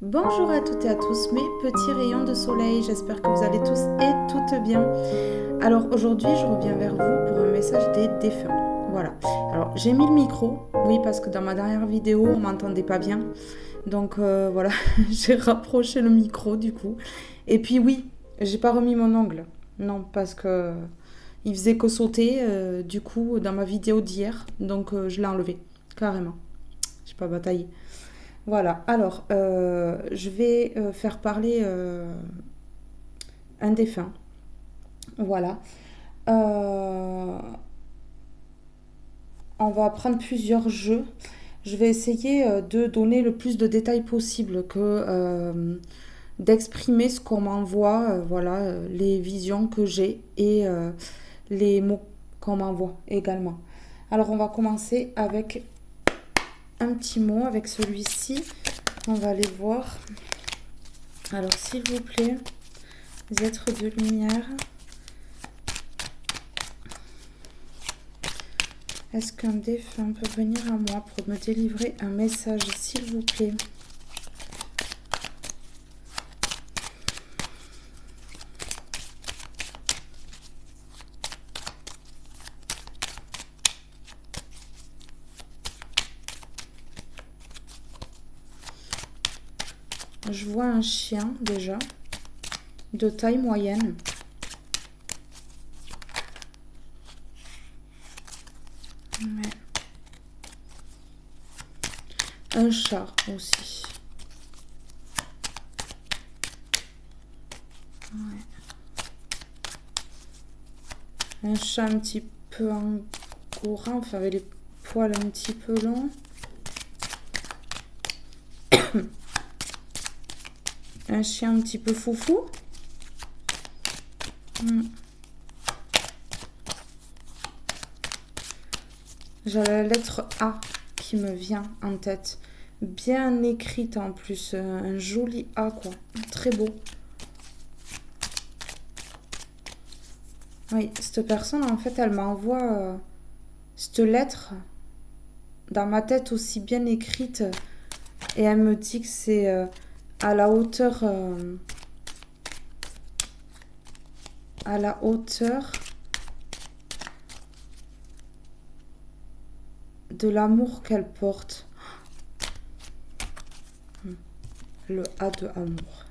Bonjour à toutes et à tous, mes petits rayons de soleil, j'espère que vous allez tous et toutes bien. Alors aujourd'hui, je reviens vers vous pour un message des défunts. Voilà. Alors j'ai mis le micro, oui, parce que dans ma dernière vidéo, on m'entendait pas bien. Donc voilà, j'ai rapproché le micro du coup. Et puis oui, j'ai pas remis mon ongle. Non, parce que il faisait que sauter du coup dans ma vidéo d'hier. Donc je l'ai enlevé, carrément. J'ai pas bataillé. Voilà, alors je vais faire parler un défunt. Voilà. Euh, on va prendre plusieurs jeux. Je vais essayer de donner le plus de détails possible que d'exprimer ce qu'on m'envoie, voilà, les visions que j'ai et les mots qu'on m'envoie également. Alors on va commencer avec un petit mot, avec celui-ci. On va aller voir. Alors s'il vous plaît, les êtres de lumière, est-ce qu'un défunt peut venir à moi pour me délivrer un message, s'il vous plaît? Je vois un chien déjà, de taille moyenne. Ouais. Un chat aussi. Ouais. Un chat un petit peu engourant, enfin avec les poils un petit peu longs. Un chien un petit peu foufou. J'ai la lettre A qui me vient en tête. Bien écrite en plus. Un joli A quoi. Très beau. Oui, cette personne en fait elle m'envoie cette lettre dans ma tête aussi bien écrite. Et elle me dit que c'est à la hauteur de l'amour qu'elle porte. Le A de amour.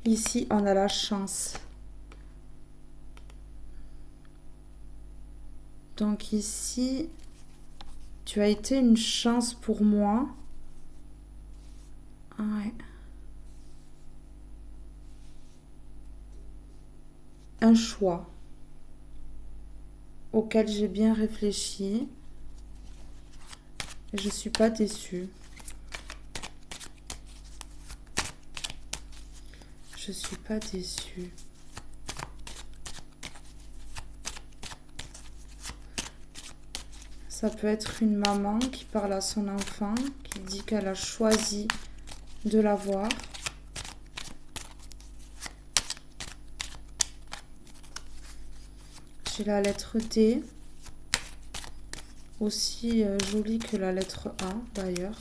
Ici, on a la chance. Donc ici, tu as été une chance pour moi. Ouais. Un choix auquel j'ai bien réfléchi. Je suis pas déçue. Je suis pas déçue. Ça peut être une maman qui parle à son enfant, qui dit qu'elle a choisi de l'avoir. J'ai la lettre D, aussi jolie que la lettre A d'ailleurs.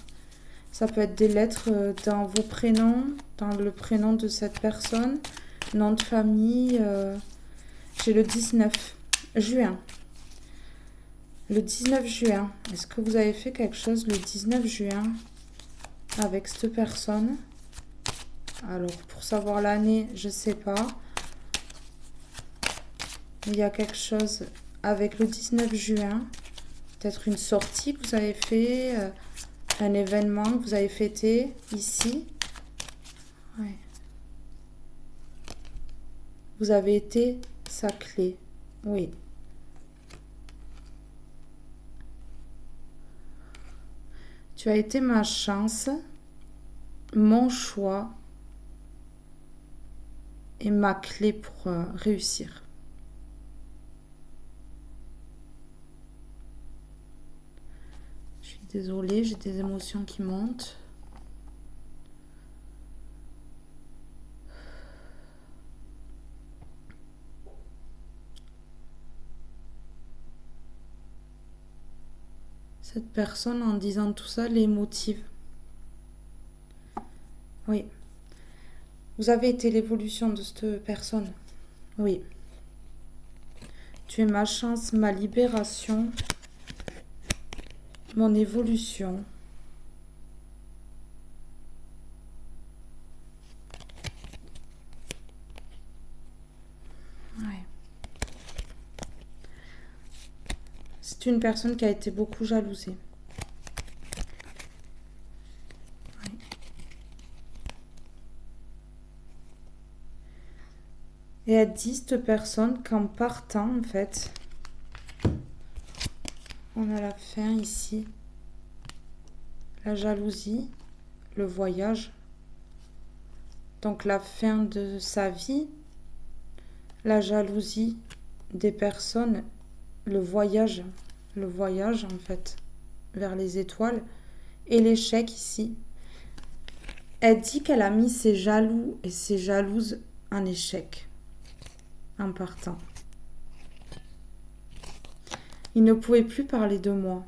Ça peut être des lettres dans vos prénoms, dans le prénom de cette personne, nom de famille. J'ai le 19 juin. Le 19 juin, est-ce que vous avez fait quelque chose le 19 juin avec cette personne? Alors, pour savoir l'année, je ne sais pas. Il y a quelque chose avec le 19 juin. Peut-être une sortie que vous avez fait, un événement que vous avez fêté ici. Ouais. Vous avez été sa clé. Oui. Tu as été ma chance, mon choix et ma clé pour réussir. Je suis désolée, j'ai des émotions qui montent. Cette personne, en disant tout ça, les motive. Oui. Vous avez été l'évolution de cette personne. Oui. Tu es ma chance, ma libération, mon évolution. Ouais. C'est une personne qui a été beaucoup jalousée. Ouais. Et elle dit, cette personne, qu'en partant, en fait, on a la fin ici, la jalousie, le voyage, donc la fin de sa vie, la jalousie des personnes, le voyage en fait, vers les étoiles, et l'échec ici. Elle dit qu'elle a mis ses jaloux et ses jalouses en échec, en partant. Il ne pouvait plus parler de moi.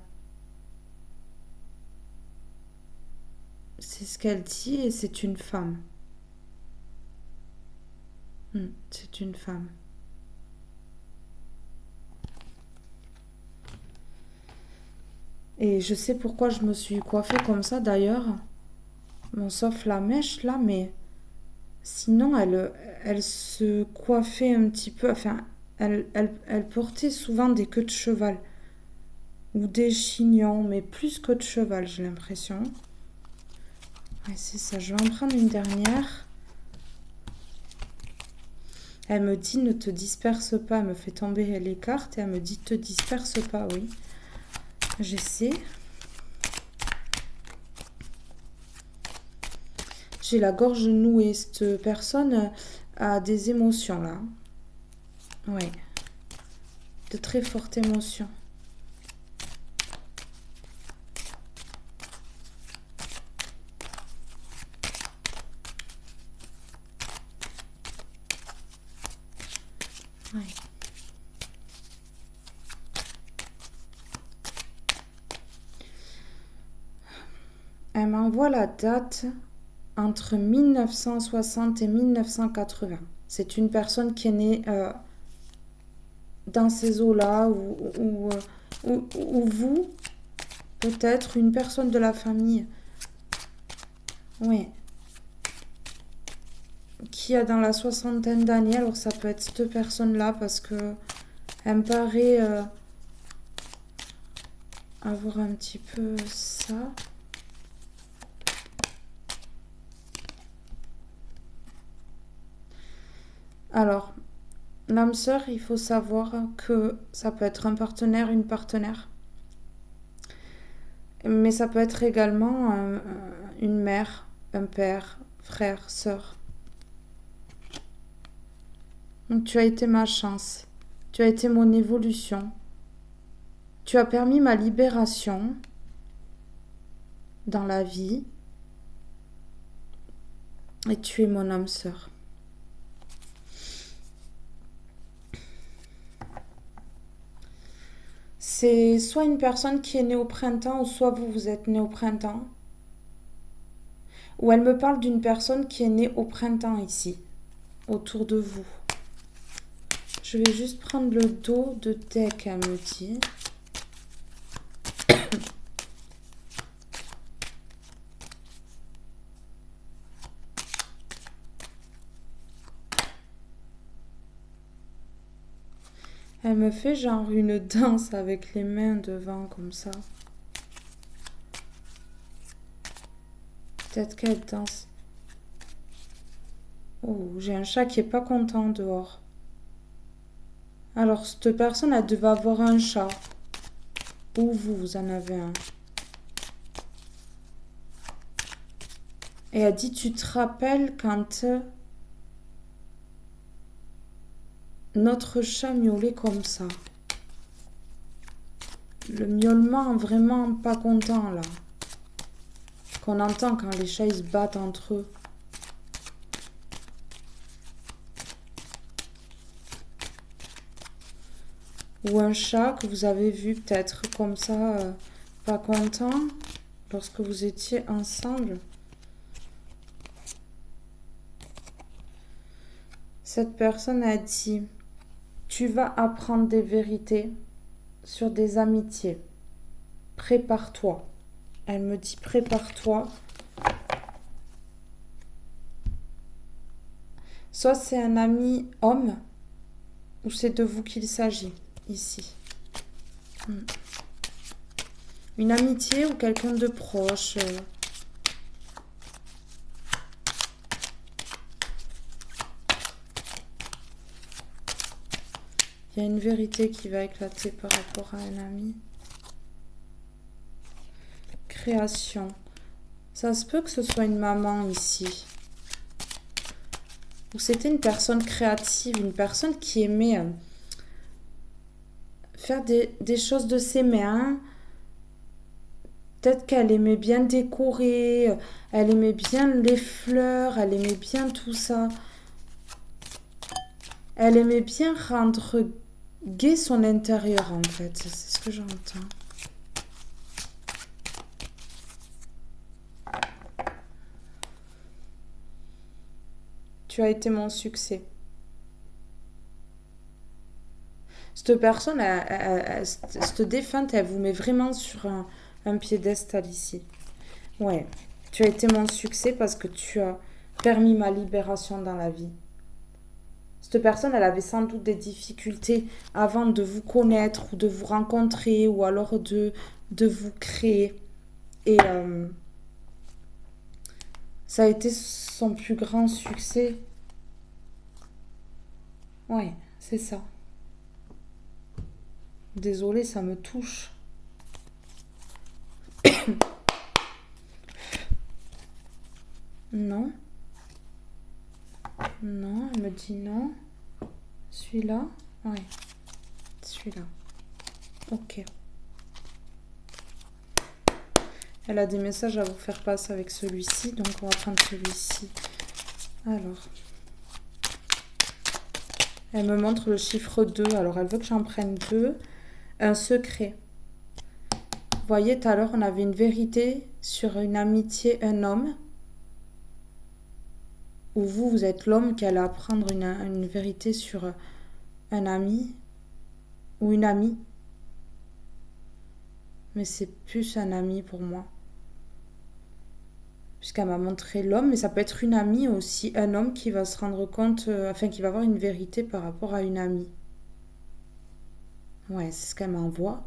C'est ce qu'elle dit et c'est une femme. C'est une femme. Et je sais pourquoi je me suis coiffée comme ça d'ailleurs. Bon, sauf la mèche là, mais sinon elle se coiffait un petit peu. Enfin, elle portait souvent des queues de cheval. Ou des chignons, mais plus queues de cheval, j'ai l'impression. Ouais, c'est ça. Je vais en prendre une dernière. Elle me dit ne te disperse pas. Elle me fait tomber les cartes et elle me dit te disperse pas, oui. J'essaie. J'ai la gorge nouée. Cette personne a des émotions là. Oui. De très fortes émotions. Ouais. Elle m'envoie la date entre 1960 et 1980. C'est une personne qui est née dans ces eaux-là, ou vous, peut-être une personne de la famille, oui, qui a dans la soixantaine d'années. Alors ça peut être cette personne-là parce que elle me paraît avoir un petit peu ça. Alors, l'âme sœur, il faut savoir que ça peut être un partenaire, une partenaire. Mais ça peut être également une mère, un père, frère, sœur. Donc tu as été ma chance. Tu as été mon évolution. Tu as permis ma libération dans la vie. Et tu es mon âme sœur. C'est soit une personne qui est née au printemps, ou soit vous êtes né au printemps. Ou elle me parle d'une personne qui est née au printemps ici, autour de vous. Je vais juste prendre le dos de deck, elle me dit. Elle me fait genre une danse avec les mains devant comme ça. Peut-être qu'elle danse. Oh, j'ai un chat qui est pas content dehors. Alors, cette personne, elle devait avoir un chat. Ou vous en avez un. Et elle dit, tu te rappelles quand notre chat miaulait comme ça. Le miaulement vraiment pas content là. Qu'on entend quand les chats ils se battent entre eux. Ou un chat que vous avez vu peut-être comme ça, pas content, lorsque vous étiez ensemble. Cette personne a dit, tu vas apprendre des vérités sur des amitiés. Prépare-toi. Elle me dit, prépare-toi. Soit c'est un ami homme, ou c'est de vous qu'il s'agit, ici. Une amitié ou quelqu'un de proche. Il y a une vérité qui va éclater par rapport à un ami. Création. Ça se peut que ce soit une maman ici. Ou c'était une personne créative, une personne qui aimait faire des choses de ses mains. Peut-être qu'elle aimait bien décorer, elle aimait bien les fleurs, elle aimait bien tout ça. Elle aimait bien rendre gai son intérieur, en fait. C'est ce que j'entends. Tu as été mon succès. Cette personne, cette défunte, elle vous met vraiment sur un piédestal ici. Ouais, tu as été mon succès parce que tu as permis ma libération dans la vie. Cette personne, elle avait sans doute des difficultés avant de vous connaître ou de vous rencontrer ou alors de vous créer. Et ça a été son plus grand succès. Ouais, c'est ça. Désolée, ça me touche. Non. Non, elle me dit non. Celui-là? Oui. Celui-là. Ok. Elle a des messages à vous faire passer avec celui-ci, donc on va prendre celui-ci. Alors. Elle me montre le chiffre 2, alors elle veut que j'en prenne 2. Un secret. Vous voyez, tout à l'heure, on avait une vérité sur une amitié, un homme. Ou vous êtes l'homme qui allait apprendre une vérité sur un ami ou une amie. Mais c'est plus un ami pour moi. Puisqu'elle m'a montré l'homme, mais ça peut être une amie aussi, un homme qui va se rendre compte, qui va avoir une vérité par rapport à une amie. Ouais, c'est ce qu'elle m'envoie.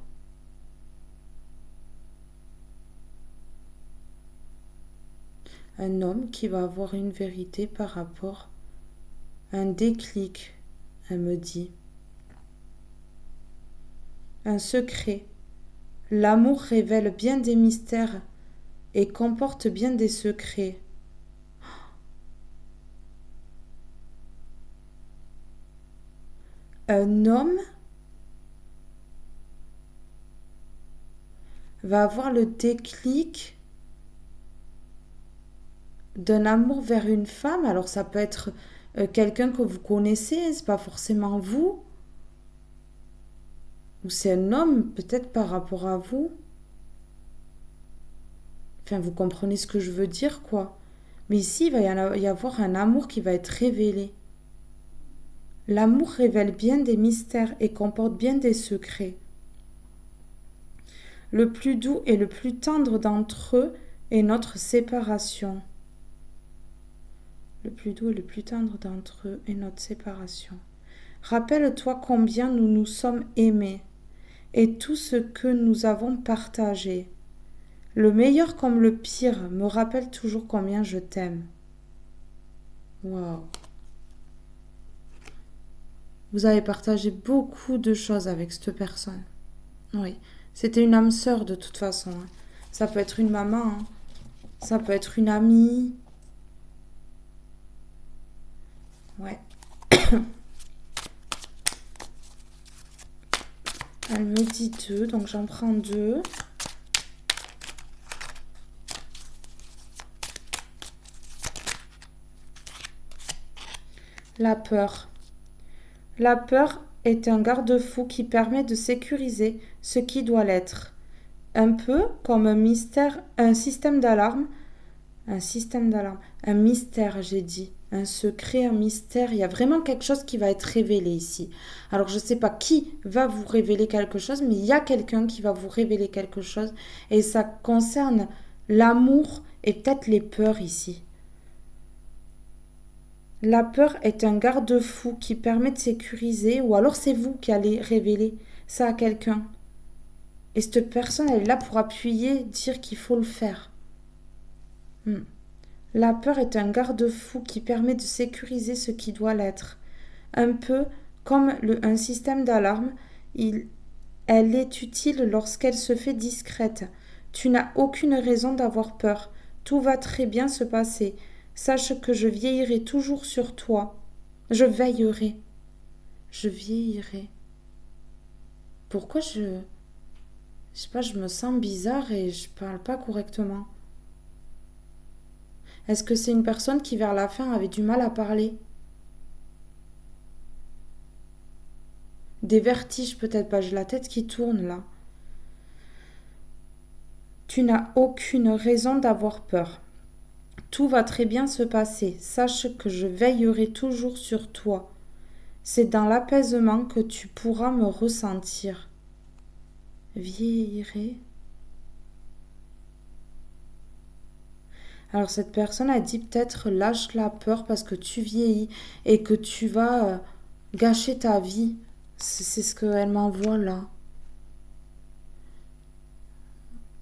Un homme qui va avoir une vérité par rapport à un déclic, elle me dit. Un secret. L'amour révèle bien des mystères et comporte bien des secrets. Un homme va avoir le déclic d'un amour vers une femme. Alors ça peut être quelqu'un que vous connaissez, c'est pas forcément vous. Ou c'est un homme peut-être par rapport à vous. Enfin, vous comprenez ce que je veux dire, quoi. Mais ici, il va y avoir un amour qui va être révélé. L'amour révèle bien des mystères et comporte bien des secrets. Le plus doux et le plus tendre d'entre eux est notre séparation. Le plus doux et le plus tendre d'entre eux est notre séparation. Rappelle-toi combien nous nous sommes aimés et tout ce que nous avons partagé. Le meilleur comme le pire me rappelle toujours combien je t'aime. Waouh. Vous avez partagé beaucoup de choses avec cette personne. Oui, c'était une âme sœur de toute façon. Ça peut être une maman, ça peut être une amie. Ouais. Elle me dit 2, donc j'en prends 2. La peur. La peur est un garde-fou qui permet de sécuriser ce qui doit l'être. Un peu comme un mystère, un système d'alarme. Un système d'alarme. Un mystère, j'ai dit. un secret, un mystère. Il y a vraiment quelque chose qui va être révélé ici. Alors, je ne sais pas qui va vous révéler quelque chose, mais il y a quelqu'un qui va vous révéler quelque chose. Et ça concerne l'amour et peut-être les peurs ici. La peur est un garde-fou qui permet de sécuriser, ou alors c'est vous qui allez révéler ça à quelqu'un. Et cette personne, elle est là pour appuyer, dire qu'il faut le faire. La peur est un garde-fou qui permet de sécuriser ce qui doit l'être. Un peu comme un système d'alarme, elle est utile lorsqu'elle se fait discrète. Tu n'as aucune raison d'avoir peur. Tout va très bien se passer. Sache que je veillerai toujours sur toi. Je veillerai. Je vieillirai. Pourquoi je sais pas, je me sens bizarre et je parle pas correctement. Est-ce que c'est une personne qui vers la fin avait du mal à parler? Des vertiges peut-être pas, j'ai la tête qui tourne là. Tu n'as aucune raison d'avoir peur. Tout va très bien se passer. Sache que je veillerai toujours sur toi. C'est dans l'apaisement que tu pourras me ressentir. Vieillirai. Alors cette personne a dit peut-être lâche la peur parce que tu vieillis et que tu vas gâcher ta vie. C'est ce qu'elle m'envoie là.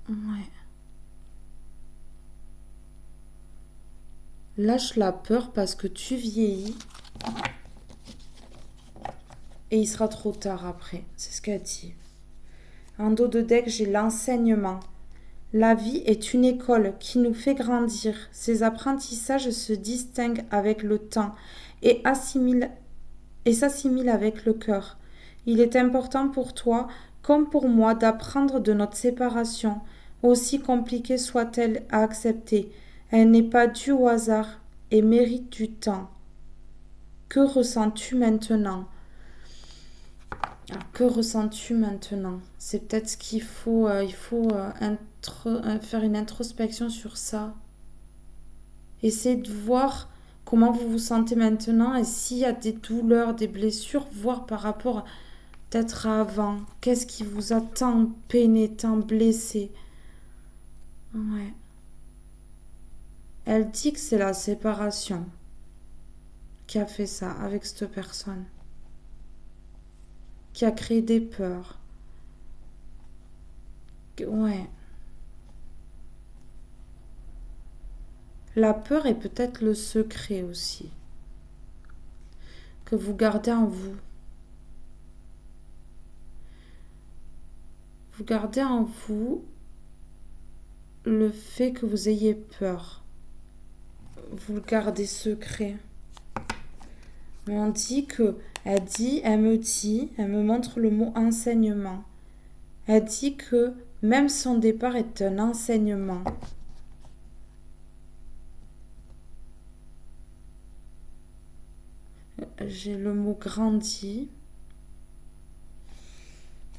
Ouais. Lâche la peur parce que tu vieillis. Et il sera trop tard après. C'est ce qu'elle dit. En dos de deck, j'ai l'enseignement. La vie est une école qui nous fait grandir. Ces apprentissages se distinguent avec le temps et s'assimilent avec le cœur. Il est important pour toi, comme pour moi, d'apprendre de notre séparation, aussi compliquée soit-elle à accepter. Elle n'est pas due au hasard et mérite du temps. Que ressens-tu maintenant? Que ressens-tu maintenant? C'est peut-être ce qu'il faut, faire une introspection sur ça. Essayez de voir comment vous vous sentez maintenant et s'il y a des douleurs, des blessures, voir par rapport peut-être à avant. Qu'est-ce qui vous a tant peiné, tant blessé? Ouais. Elle dit que c'est la séparation qui a fait ça avec cette personne, qui a créé des peurs. Ouais. La peur est peut-être le secret aussi que vous gardez en vous. Vous gardez en vous le fait que vous ayez peur. Vous le gardez secret. Mais on dit que, elle me montre le mot enseignement. Elle dit que même son départ est un enseignement. J'ai le mot grandi.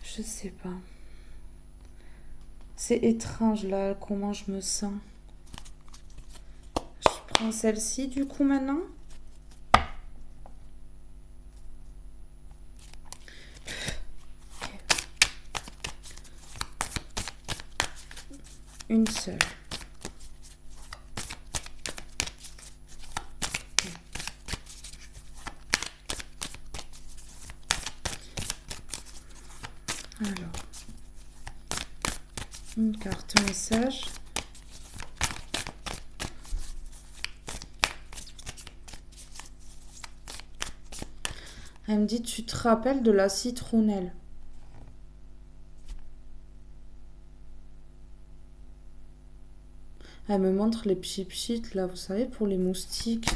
Je sais pas. C'est étrange là comment je me sens. Je prends celle-ci du coup maintenant. Une seule. Alors, une carte message. Elle me dit, tu te rappelles de la citronnelle? Elle me montre les pchit là, vous savez, pour les moustiques.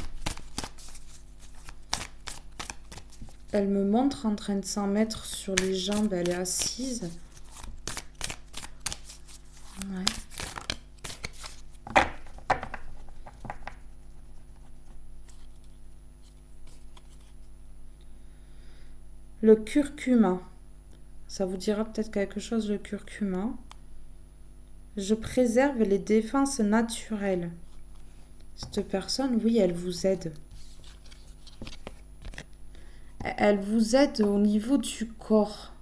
Elle me montre en train de s'en mettre sur les jambes, elle est assise. Ouais. Le curcuma. Ça vous dira peut-être quelque chose, le curcuma. Je préserve les défenses naturelles. Cette personne, oui, elle vous aide. Elle vous aide au niveau du corps.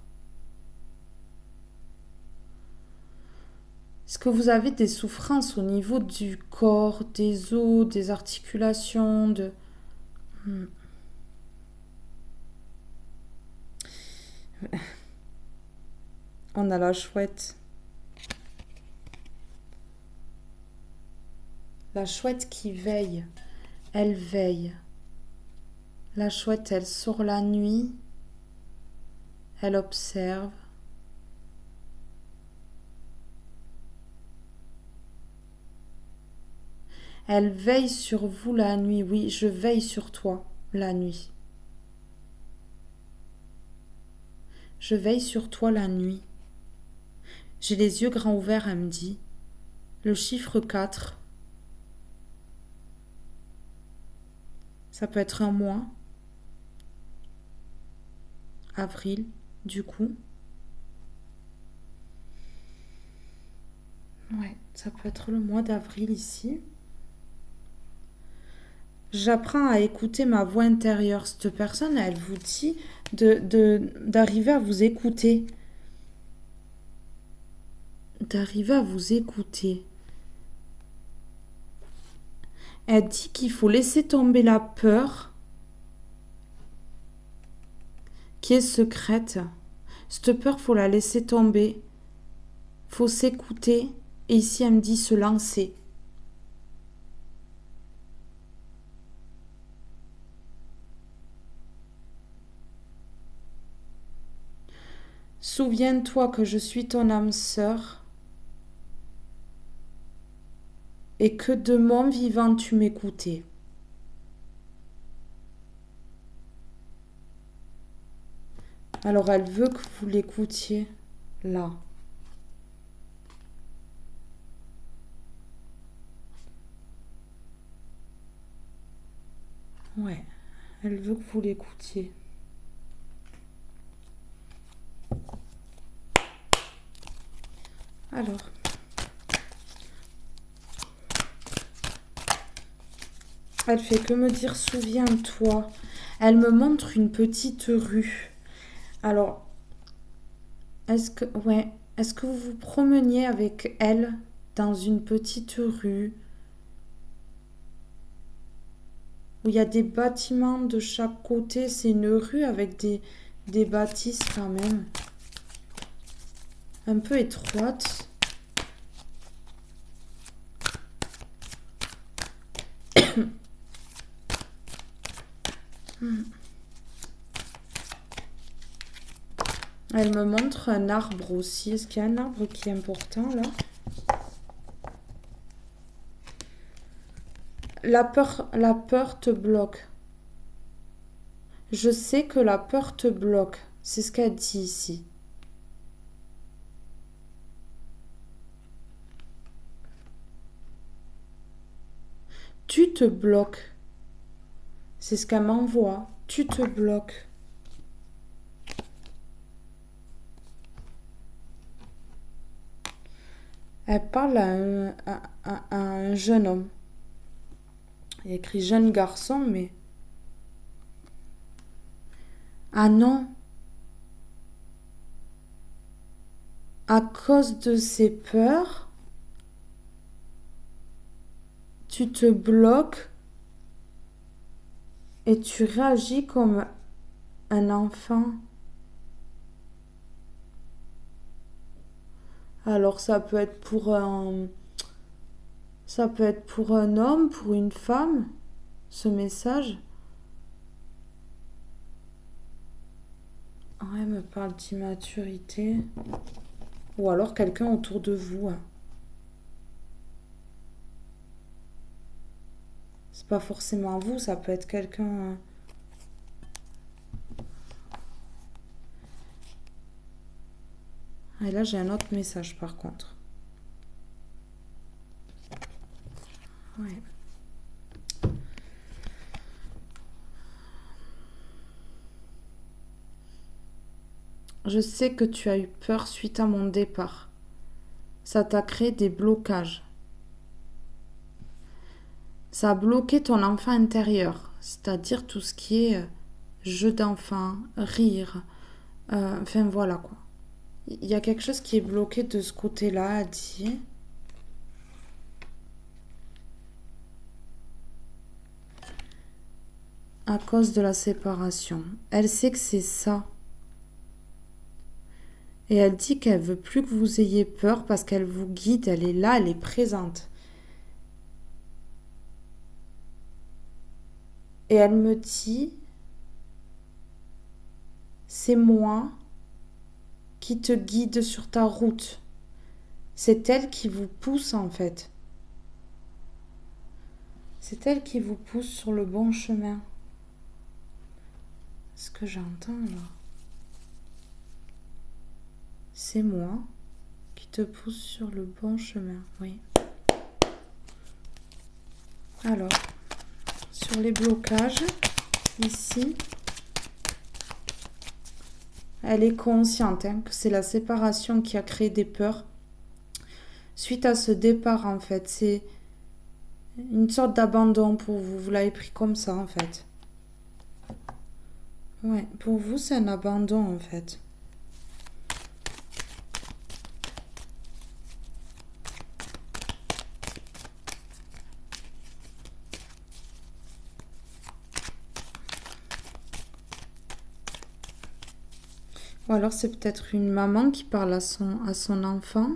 Est-ce que vous avez des souffrances au niveau du corps, des os, des articulations, de... On a la chouette. La chouette qui veille. Elle veille. La chouette, elle sort la nuit. Elle observe. Elle veille sur vous la nuit. Oui, je veille sur toi la nuit. Je veille sur toi la nuit. J'ai les yeux grands ouverts, elle me dit. Le chiffre 4. Ça peut être un mois. Avril, du coup. Ouais, ça peut être le mois d'avril ici. J'apprends à écouter ma voix intérieure. Cette personne, elle vous dit d'arriver à vous écouter. D'arriver à vous écouter. Elle dit qu'il faut laisser tomber la peur qui est secrète. Cette peur, faut la laisser tomber. Faut s'écouter. Et ici, elle me dit se lancer. Souviens-toi que je suis ton âme sœur et que de mon vivant tu m'écoutais. Alors elle veut que vous l'écoutiez là. Ouais, elle veut que vous l'écoutiez. Alors, elle fait que me dire souviens-toi. Elle me montre une petite rue. Alors, est-ce que vous vous promeniez avec elle dans une petite rue où il y a des bâtiments de chaque côté? C'est une rue avec des bâtisses quand même. Un peu étroite. Elle me montre un arbre aussi. Est-ce qu'il y a un arbre qui est important là? La peur te bloque. Je sais que la peur te bloque. C'est ce qu'elle dit ici. Tu te bloques. C'est ce qu'elle m'envoie. Tu te bloques. Elle parle à un jeune homme. Il y a écrit jeune garçon, mais... Ah non! À cause de ces peurs, tu te bloques et tu réagis comme un enfant. Alors ça peut être pour un homme, pour une femme, ce message. Ouais, elle me parle d'immaturité. Ou alors quelqu'un autour de vous. C'est pas forcément vous, ça peut être quelqu'un... Et là, j'ai un autre message par contre. Ouais. Je sais que tu as eu peur suite à mon départ. Ça t'a créé des blocages. Ça a bloqué ton enfant intérieur, c'est-à-dire tout ce qui est jeux d'enfants, rire. Enfin voilà quoi. Il y a quelque chose qui est bloqué de ce côté-là, elle dit. À cause de la séparation. Elle sait que c'est ça. Et elle dit qu'elle veut plus que vous ayez peur parce qu'elle vous guide, elle est là, elle est présente. Et elle me dit, c'est moi qui te guide sur ta route. C'est elle qui vous pousse en fait. C'est elle qui vous pousse sur le bon chemin. Ce que j'entends là. C'est moi qui te pousse sur le bon chemin, oui. Alors, sur les blocages, ici, elle est consciente que c'est la séparation qui a créé des peurs. Suite à ce départ, en fait, c'est une sorte d'abandon pour vous. Vous l'avez pris comme ça, en fait. Ouais, pour vous, c'est un abandon, en fait. Ou alors c'est peut-être une maman qui parle à son enfant.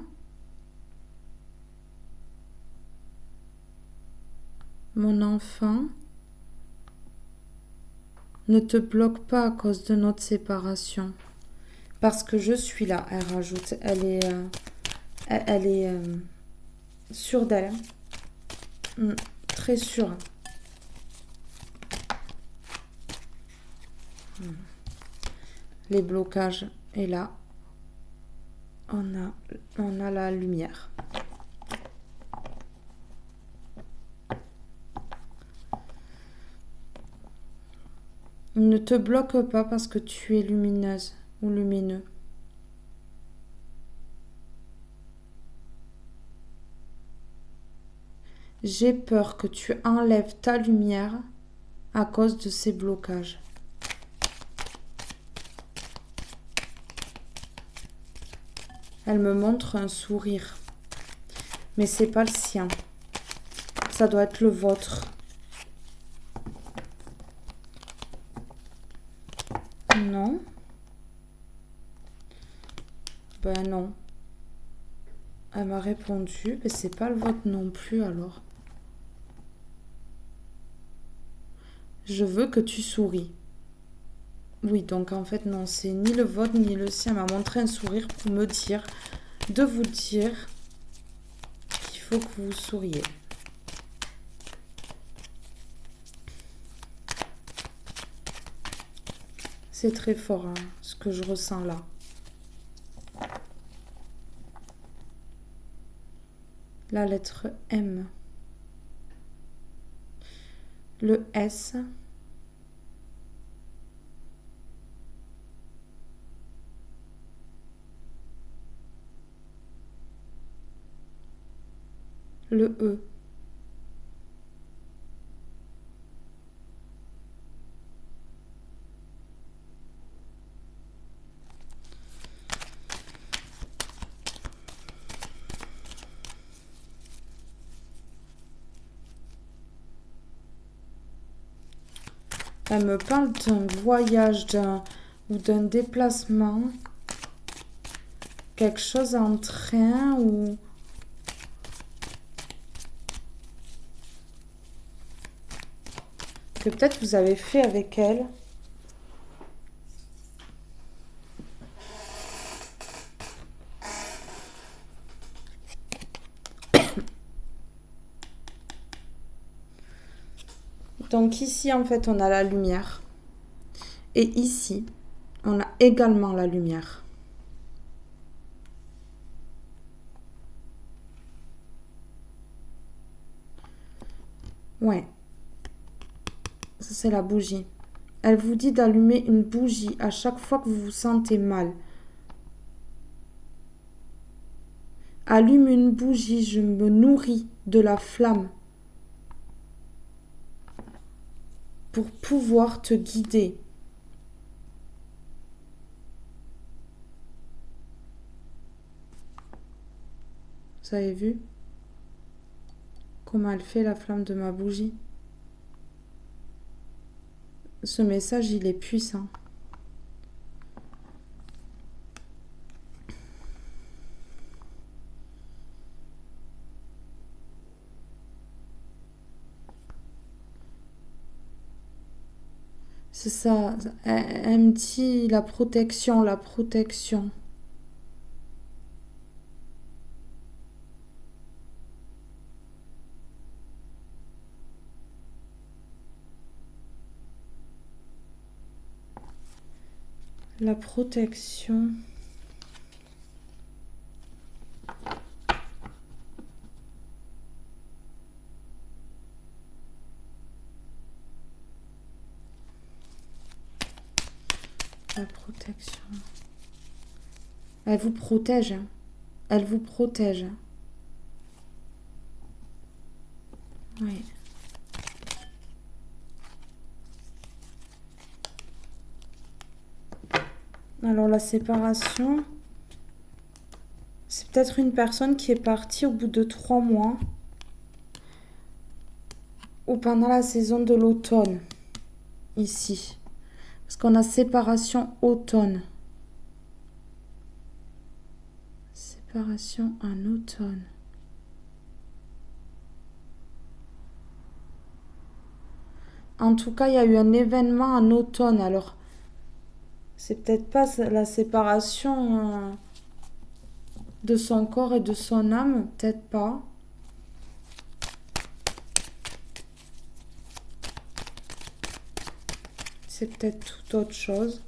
Mon enfant, ne te bloque pas à cause de notre séparation. Parce que je suis là, elle rajoute. Elle est sûre d'elle. Très sûre. Les blocages. Et là, on a la lumière. Ne te bloque pas parce que tu es lumineuse ou lumineux. J'ai peur que tu enlèves ta lumière à cause de ces blocages. Elle me montre un sourire, mais c'est pas le sien. Ça doit être le vôtre. Non. Ben non. Elle m'a répondu, mais c'est pas le vôtre non plus alors. Je veux que tu souris. Oui, donc en fait non, c'est ni le vôtre ni le sien. Elle m'a montré un sourire pour me dire, de vous dire qu'il faut que vous souriez. C'est très fort hein, ce que je ressens là. La lettre M. Le S. Le E. Elle me parle d'un voyage ou d'un déplacement, quelque chose en train ou... que peut-être vous avez fait avec elle. Donc ici, en fait, on a la lumière. Et ici, on a également la lumière. Ouais. Ça, c'est la bougie. Elle vous dit d'allumer une bougie à chaque fois que vous vous sentez mal. Allume une bougie, je me nourris de la flamme pour pouvoir te guider. Vous avez vu comment elle fait la flamme de ma bougie? Ce message, il est puissant. C'est ça. Elle me dit la protection, la protection. La protection. La protection. Elle vous protège. Hein. Elle vous protège. Oui. Alors la séparation, c'est peut-être une personne qui est partie au bout de 3 mois ou pendant la saison de l'automne, ici. Parce qu'on a séparation automne. Séparation en automne. En tout cas, il y a eu un événement en automne, alors... C'est peut-être pas la séparation de son corps et de son âme, peut-être pas. C'est peut-être tout autre chose.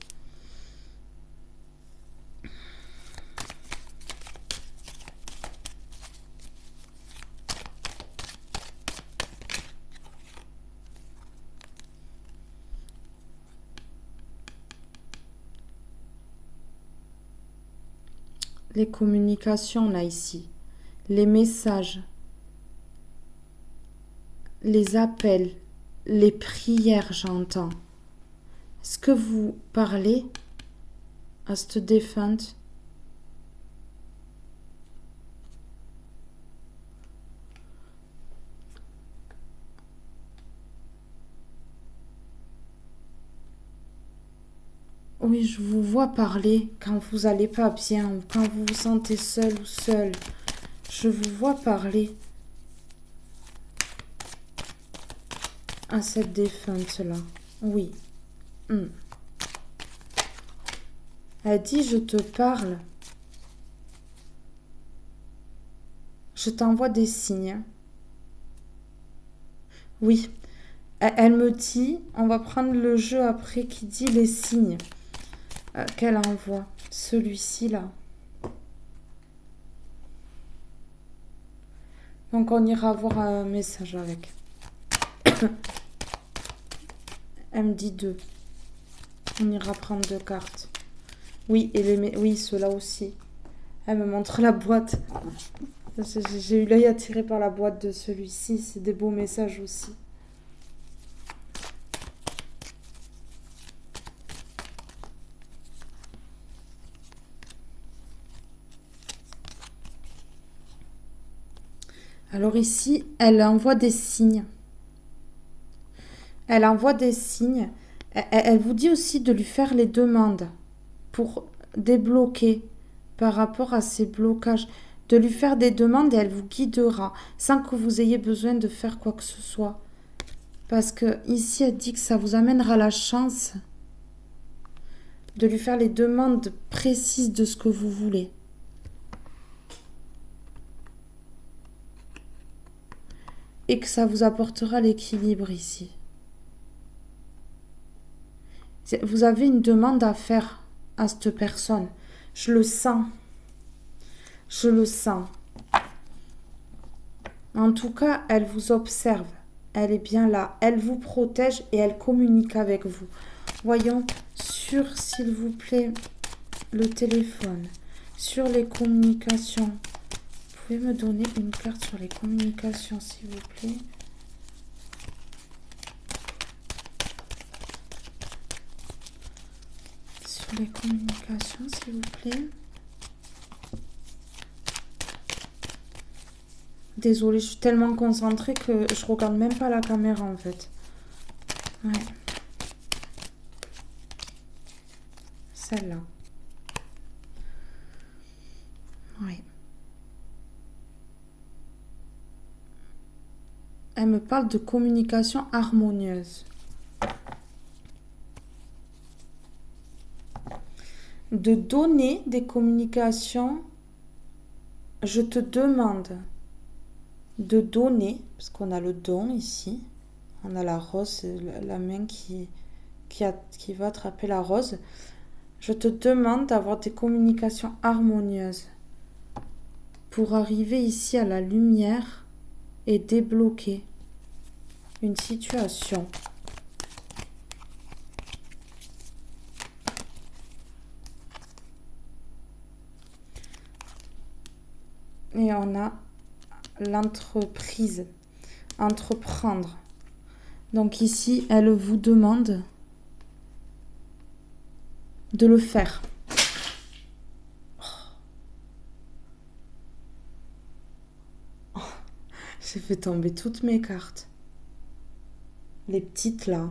Les communications, là, ici. Les messages. Les appels. Les prières, j'entends. Est-ce que vous parlez à cette défunte? Oui, je vous vois parler quand vous n'allez pas bien ou quand vous vous sentez seul ou seul. Je vous vois parler à cette défunte-là. Oui. Elle dit, je te parle. Je t'envoie des signes. Oui. Elle me dit, on va prendre le jeu après qui dit les signes. Qu'elle envoie, celui-ci là. Donc on ira voir un message avec. Elle me dit 2. On ira prendre 2 cartes. Oui, et oui, ceux-là aussi. Elle me montre la boîte. J'ai eu l'œil attiré par la boîte de celui-ci. C'est des beaux messages aussi. Alors ici, elle envoie des signes. Elle envoie des signes. Elle vous dit aussi de lui faire les demandes pour débloquer par rapport à ces blocages. De lui faire des demandes et elle vous guidera sans que vous ayez besoin de faire quoi que ce soit. Parce que ici, elle dit que ça vous amènera la chance de lui faire les demandes précises de ce que vous voulez. Et que ça vous apportera l'équilibre ici. Vous avez une demande à faire à cette personne. Je le sens. Je le sens. En tout cas, elle vous observe. Elle est bien là. Elle vous protège et elle communique avec vous. Voyons sur, s'il vous plaît, le téléphone. Sur les communications. Vous pouvez me donner une carte sur les communications, s'il vous plaît? Sur les communications, s'il vous plaît. Désolée, je suis tellement concentrée que je regarde même pas la caméra en fait. Ouais. Celle-là. Oui. Elle me parle de communication harmonieuse. De donner des communications, je te demande de donner, parce qu'on a le don ici, on a la rose, la main qui va attraper la rose. Je te demande d'avoir des communications harmonieuses pour arriver ici à la lumière et débloquer une situation. Et on a l'entreprise, entreprendre. Donc ici, elle vous demande de le faire. Oh. J'ai fait tomber toutes mes cartes. Les petites là.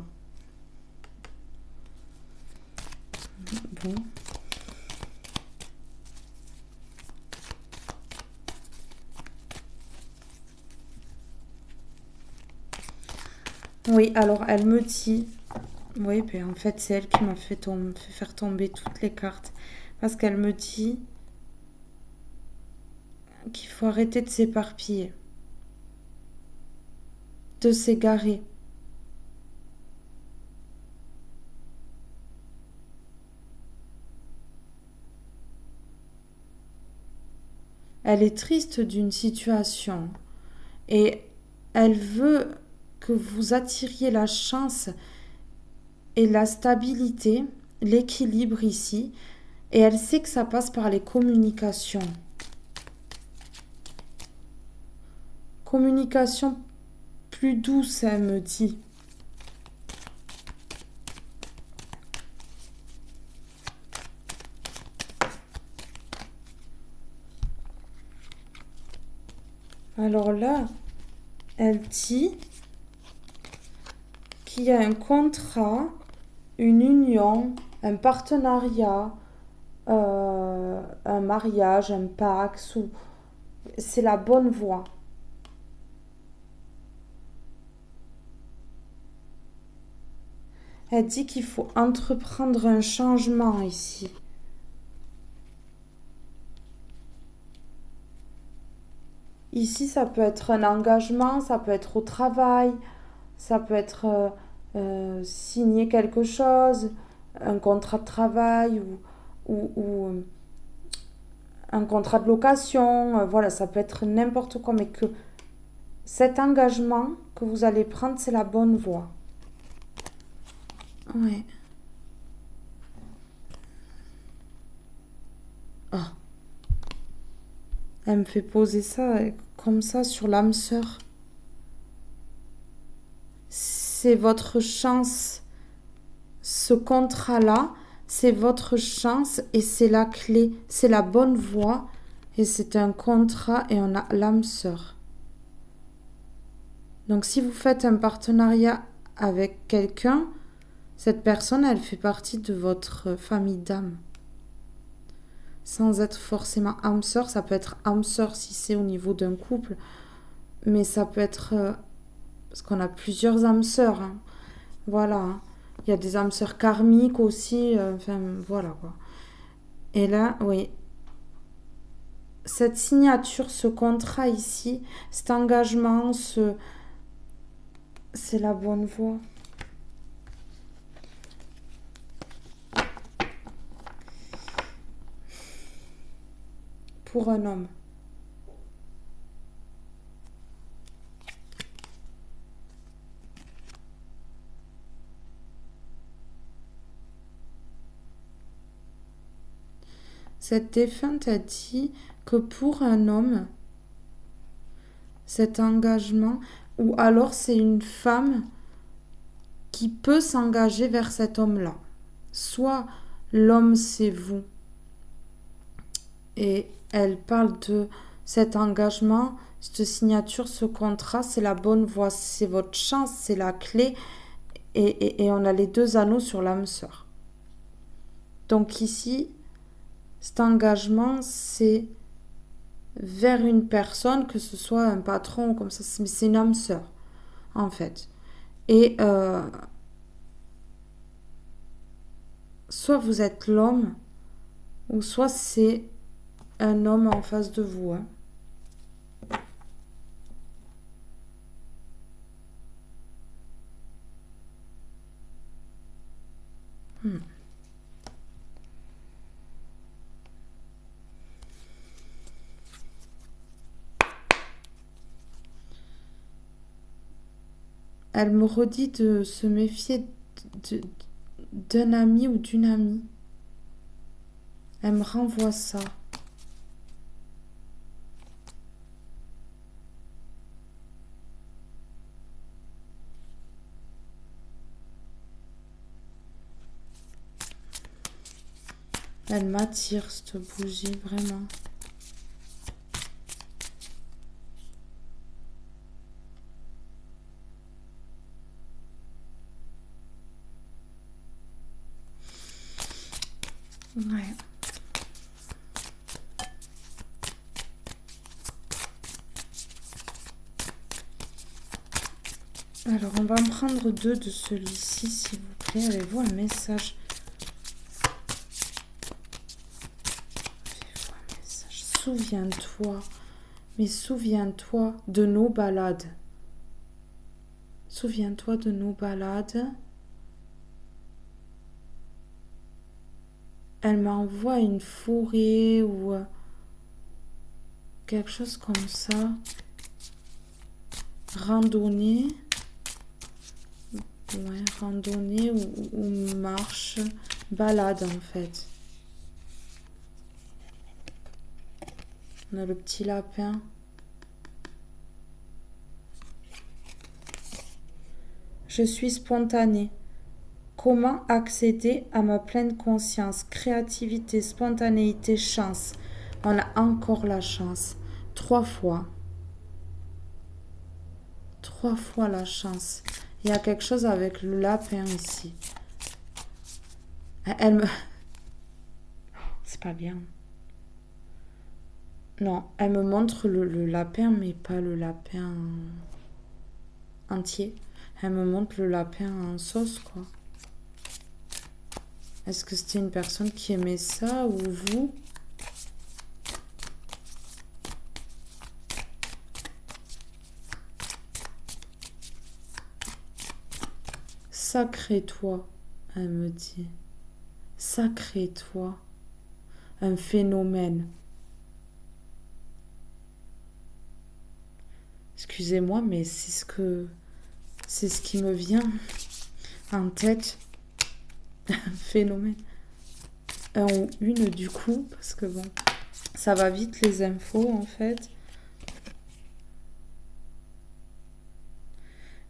Bon. Oui, alors elle me dit... Oui, ben en fait, c'est elle qui m'a fait faire tomber toutes les cartes. Parce qu'elle me dit qu'il faut arrêter de s'éparpiller. De s'égarer. Elle est triste d'une situation. Et elle veut que vous attiriez la chance et la stabilité, l'équilibre ici. Et elle sait que ça passe par les communications. Communication plus douce, elle me dit. Alors là, elle dit qu'il y a un contrat, une union, un partenariat, un mariage, un pacte, c'est la bonne voie. Elle dit qu'il faut entreprendre un changement ici. Ici, ça peut être un engagement, ça peut être au travail, ça peut être signer quelque chose, un contrat de travail ou un contrat de location. Voilà, ça peut être n'importe quoi, mais que cet engagement que vous allez prendre, c'est la bonne voie. Ouais. Ah. Elle me fait poser ça comme ça sur l'âme sœur. C'est votre chance. Ce contrat-là, c'est votre chance et c'est la clé. C'est la bonne voie et c'est un contrat et on a l'âme sœur. Donc si vous faites un partenariat avec quelqu'un, cette personne, elle fait partie de votre famille d'âme. Sans être forcément âme sœur, ça peut être âme sœur si c'est au niveau d'un couple, mais ça peut être parce qu'on a plusieurs âmes sœurs. Hein. Voilà. Hein. Il y a des âmes sœurs karmiques aussi. Enfin, voilà quoi. Et là, oui. Cette signature, ce contrat ici, cet engagement, c'est la bonne voie. Pour un homme. Cette défunte a dit que pour un homme, cet engagement, ou alors c'est une femme qui peut s'engager vers cet homme-là. Soit l'homme c'est vous, et elle parle cet engagement, cette signature, ce contrat, c'est la bonne voie, c'est votre chance, c'est la clé. Et on a les 2 anneaux sur l'âme sœur. Donc ici, cet engagement, c'est vers une personne, que ce soit un patron, comme ça, c'est une âme sœur, en fait. Et soit vous êtes l'homme, ou soit c'est un homme en face de vous. Hein. Elle me redit de se méfier d'un ami ou d'une amie. Elle me renvoie ça. Elle m'attire, cette bougie, vraiment. Ouais. Alors, on va en prendre 2 de celui-ci, s'il vous plaît. Avez-vous un message? Avez-vous un message? Souviens-toi, mais souviens-toi de nos balades. Souviens-toi de nos balades. Elle m'envoie une forêt ou quelque chose comme ça. Randonnée. Ouais, randonnée ou marche. Balade en fait. On a le petit lapin. Je suis spontanée. Comment accéder à ma pleine conscience? Créativité, spontanéité, chance. On a encore la chance. 3 fois. 3 fois la chance. Il y a quelque chose avec le lapin ici. Elle me... C'est pas bien. Non, elle me montre le lapin, mais pas le lapin entier. Elle me montre le lapin en sauce, quoi. Est-ce que c'était une personne qui aimait ça ou vous? Sacré toi, elle me dit. Sacré toi. Un phénomène. Excusez-moi, mais c'est ce qui me vient en tête. Un phénomène. Un ou une du coup, parce que bon, ça va vite les infos en fait.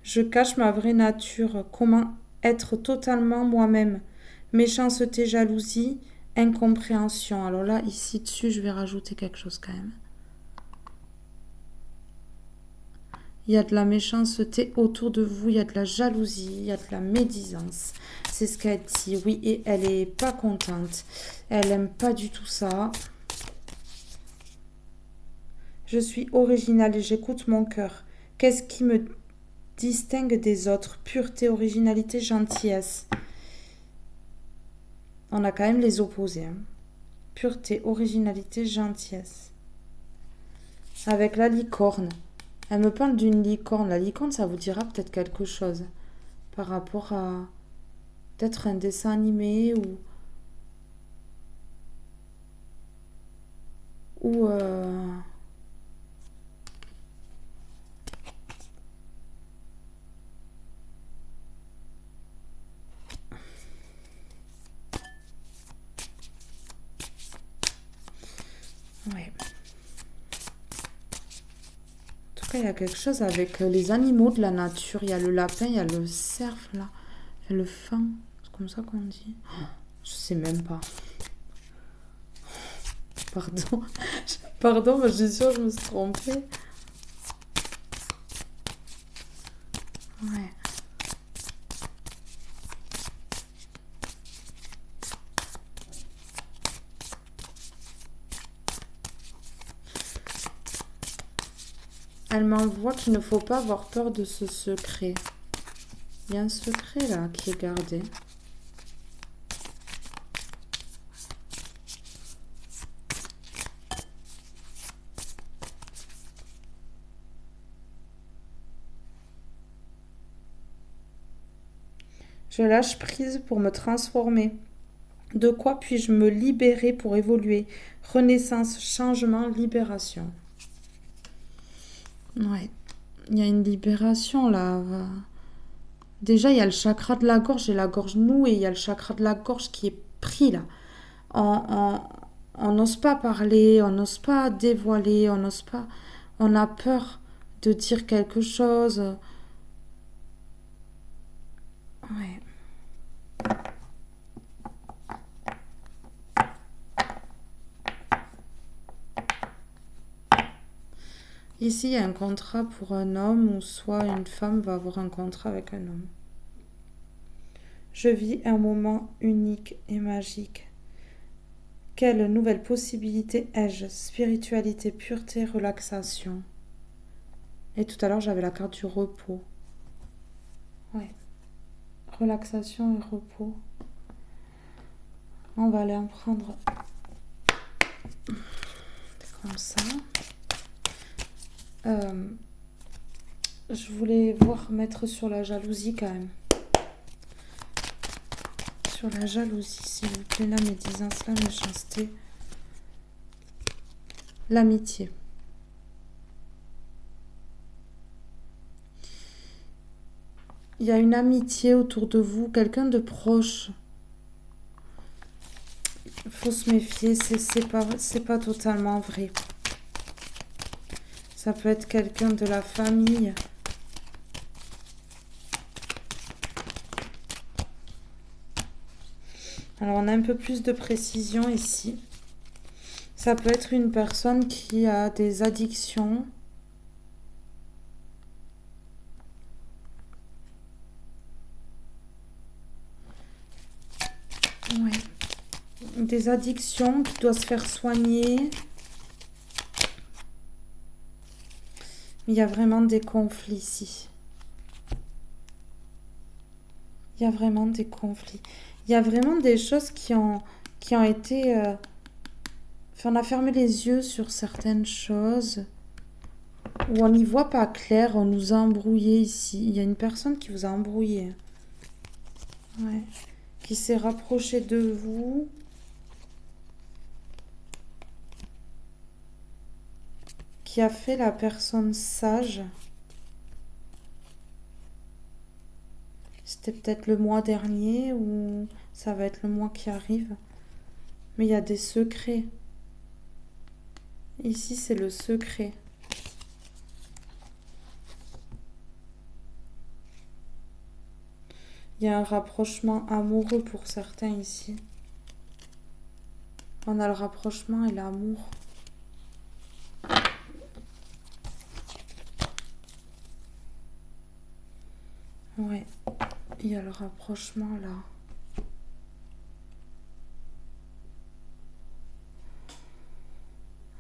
Je cache ma vraie nature. Comment être totalement moi-même? Méchanceté, jalousie, incompréhension. Alors là, ici dessus, je vais rajouter quelque chose quand même. Il y a de la méchanceté autour de vous, il y a de la jalousie, il y a de la médisance. C'est ce qu'elle dit, oui, et elle est pas contente. Elle aime pas du tout ça. Je suis originale et j'écoute mon cœur. Qu'est-ce qui me distingue des autres? Pureté, originalité, gentillesse. On a quand même les opposés. Hein. Pureté, originalité, gentillesse. Avec la licorne. Elle me parle d'une licorne. La licorne, ça vous dira peut-être quelque chose par rapport à peut-être un dessin animé ou ouais. En tout cas, il y a quelque chose avec les animaux de la nature. Il y a le lapin, il y a le cerf là, il y a le faon. C'est comme ça qu'on dit. Je sais même pas. Pardon. Pardon, mais je suis sûre que je me suis trompée. Ouais. Elle m'envoie qu'il ne faut pas avoir peur de ce secret. Il y a un secret là qui est gardé. Je lâche prise pour me transformer. De quoi puis-je me libérer pour évoluer? Renaissance, changement, libération. Ouais, il y a une libération là. Déjà, il y a le chakra de la gorge et la gorge nouée. Il y a le chakra de la gorge qui est pris là. On n'ose pas parler, on n'ose pas dévoiler, on n'ose pas. On a peur de dire quelque chose. Ouais. Ici, il y a un contrat pour un homme ou soit une femme va avoir un contrat avec un homme. Je vis un moment unique et magique. Quelle nouvelle possibilité ai-je? Spiritualité, pureté, relaxation. Et tout à l'heure, j'avais la carte du repos. Ouais. Relaxation et repos. On va aller en prendre. C'est comme ça. Je voulais voir mettre sur la jalousie quand même. Sur la jalousie, s'il vous plaît, la médisance, la méchanceté. L'amitié. Il y a une amitié autour de vous, quelqu'un de proche. Il faut se méfier, c'est pas totalement vrai. Ça peut être quelqu'un de la famille. Alors, on a un peu plus de précision ici. Ça peut être une personne qui a des addictions. Ouais. Des addictions qui doit se faire soigner. Il y a vraiment des conflits ici. Il y a vraiment des conflits. Il y a vraiment des choses qui ont été... Enfin, on a fermé les yeux sur certaines choses. Où on n'y voit pas clair, on nous a embrouillés ici. Il y a une personne qui vous a embrouillé. Ouais. Qui s'est rapprochée de vous. Qui a fait la personne sage. C'était peut-être le mois dernier ou ça va être le mois qui arrive. Mais il y a des secrets. Ici, c'est le secret. Il y a un rapprochement amoureux pour certains ici. On a le rapprochement et l'amour. Ouais, il y a le rapprochement là.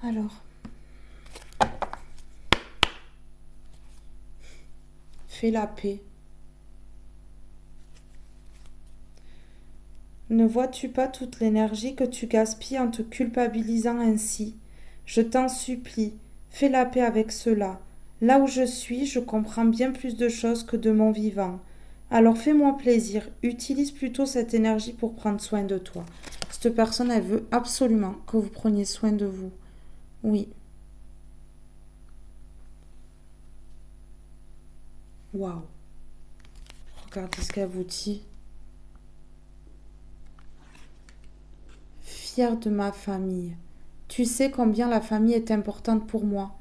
Alors, fais la paix. Ne vois-tu pas toute l'énergie que tu gaspilles en te culpabilisant ainsi? Je t'en supplie, fais la paix avec cela. Là où je suis, je comprends bien plus de choses que de mon vivant. Alors fais-moi plaisir, utilise plutôt cette énergie pour prendre soin de toi. Cette personne, elle veut absolument que vous preniez soin de vous. Oui. Waouh. Regardez ce qu'elle vous dit. Fière de ma famille. Tu sais combien la famille est importante pour moi.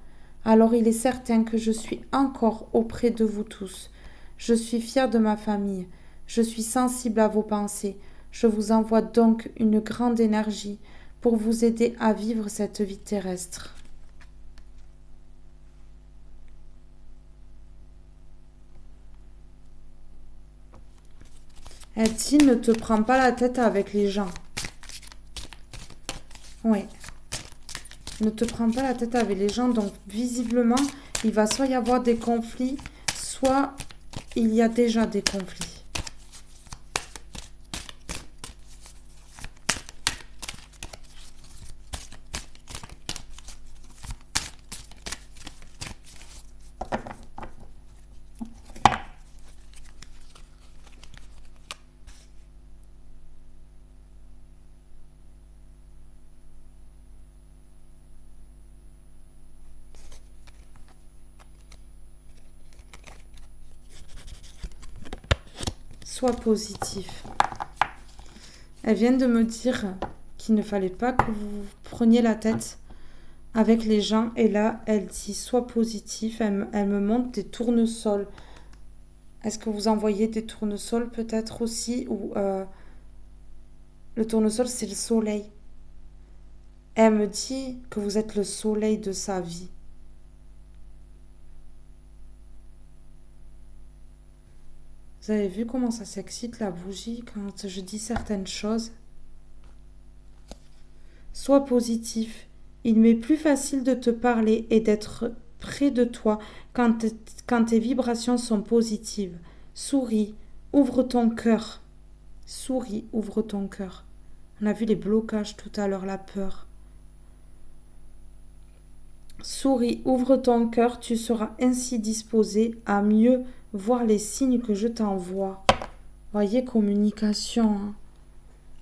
Alors il est certain que je suis encore auprès de vous tous. Je suis fière de ma famille. Je suis sensible à vos pensées. Je vous envoie donc une grande énergie pour vous aider à vivre cette vie terrestre. Elle dit, ne te prends pas la tête avec les gens. Oui. Ne te prends pas la tête avec les gens. Donc, visiblement, il va soit y avoir des conflits, soit il y a déjà des conflits. Sois positif. Elle vient de me dire qu'il ne fallait pas que vous preniez la tête avec les gens. Et là, elle dit sois positif. Elle me montre des tournesols. Est-ce que vous envoyez des tournesols peut-être aussi ou le tournesol, c'est le soleil. Elle me dit que vous êtes le soleil de sa vie. Vous avez vu comment ça s'excite la bougie quand je dis certaines choses? Sois positif. Il m'est plus facile de te parler et d'être près de toi quand tes vibrations sont positives. Souris, ouvre ton cœur. Souris, ouvre ton cœur. On a vu les blocages tout à l'heure, la peur. Souris, ouvre ton cœur, tu seras ainsi disposé à mieux voir les signes que je t'envoie. Voyez, communication. Hein.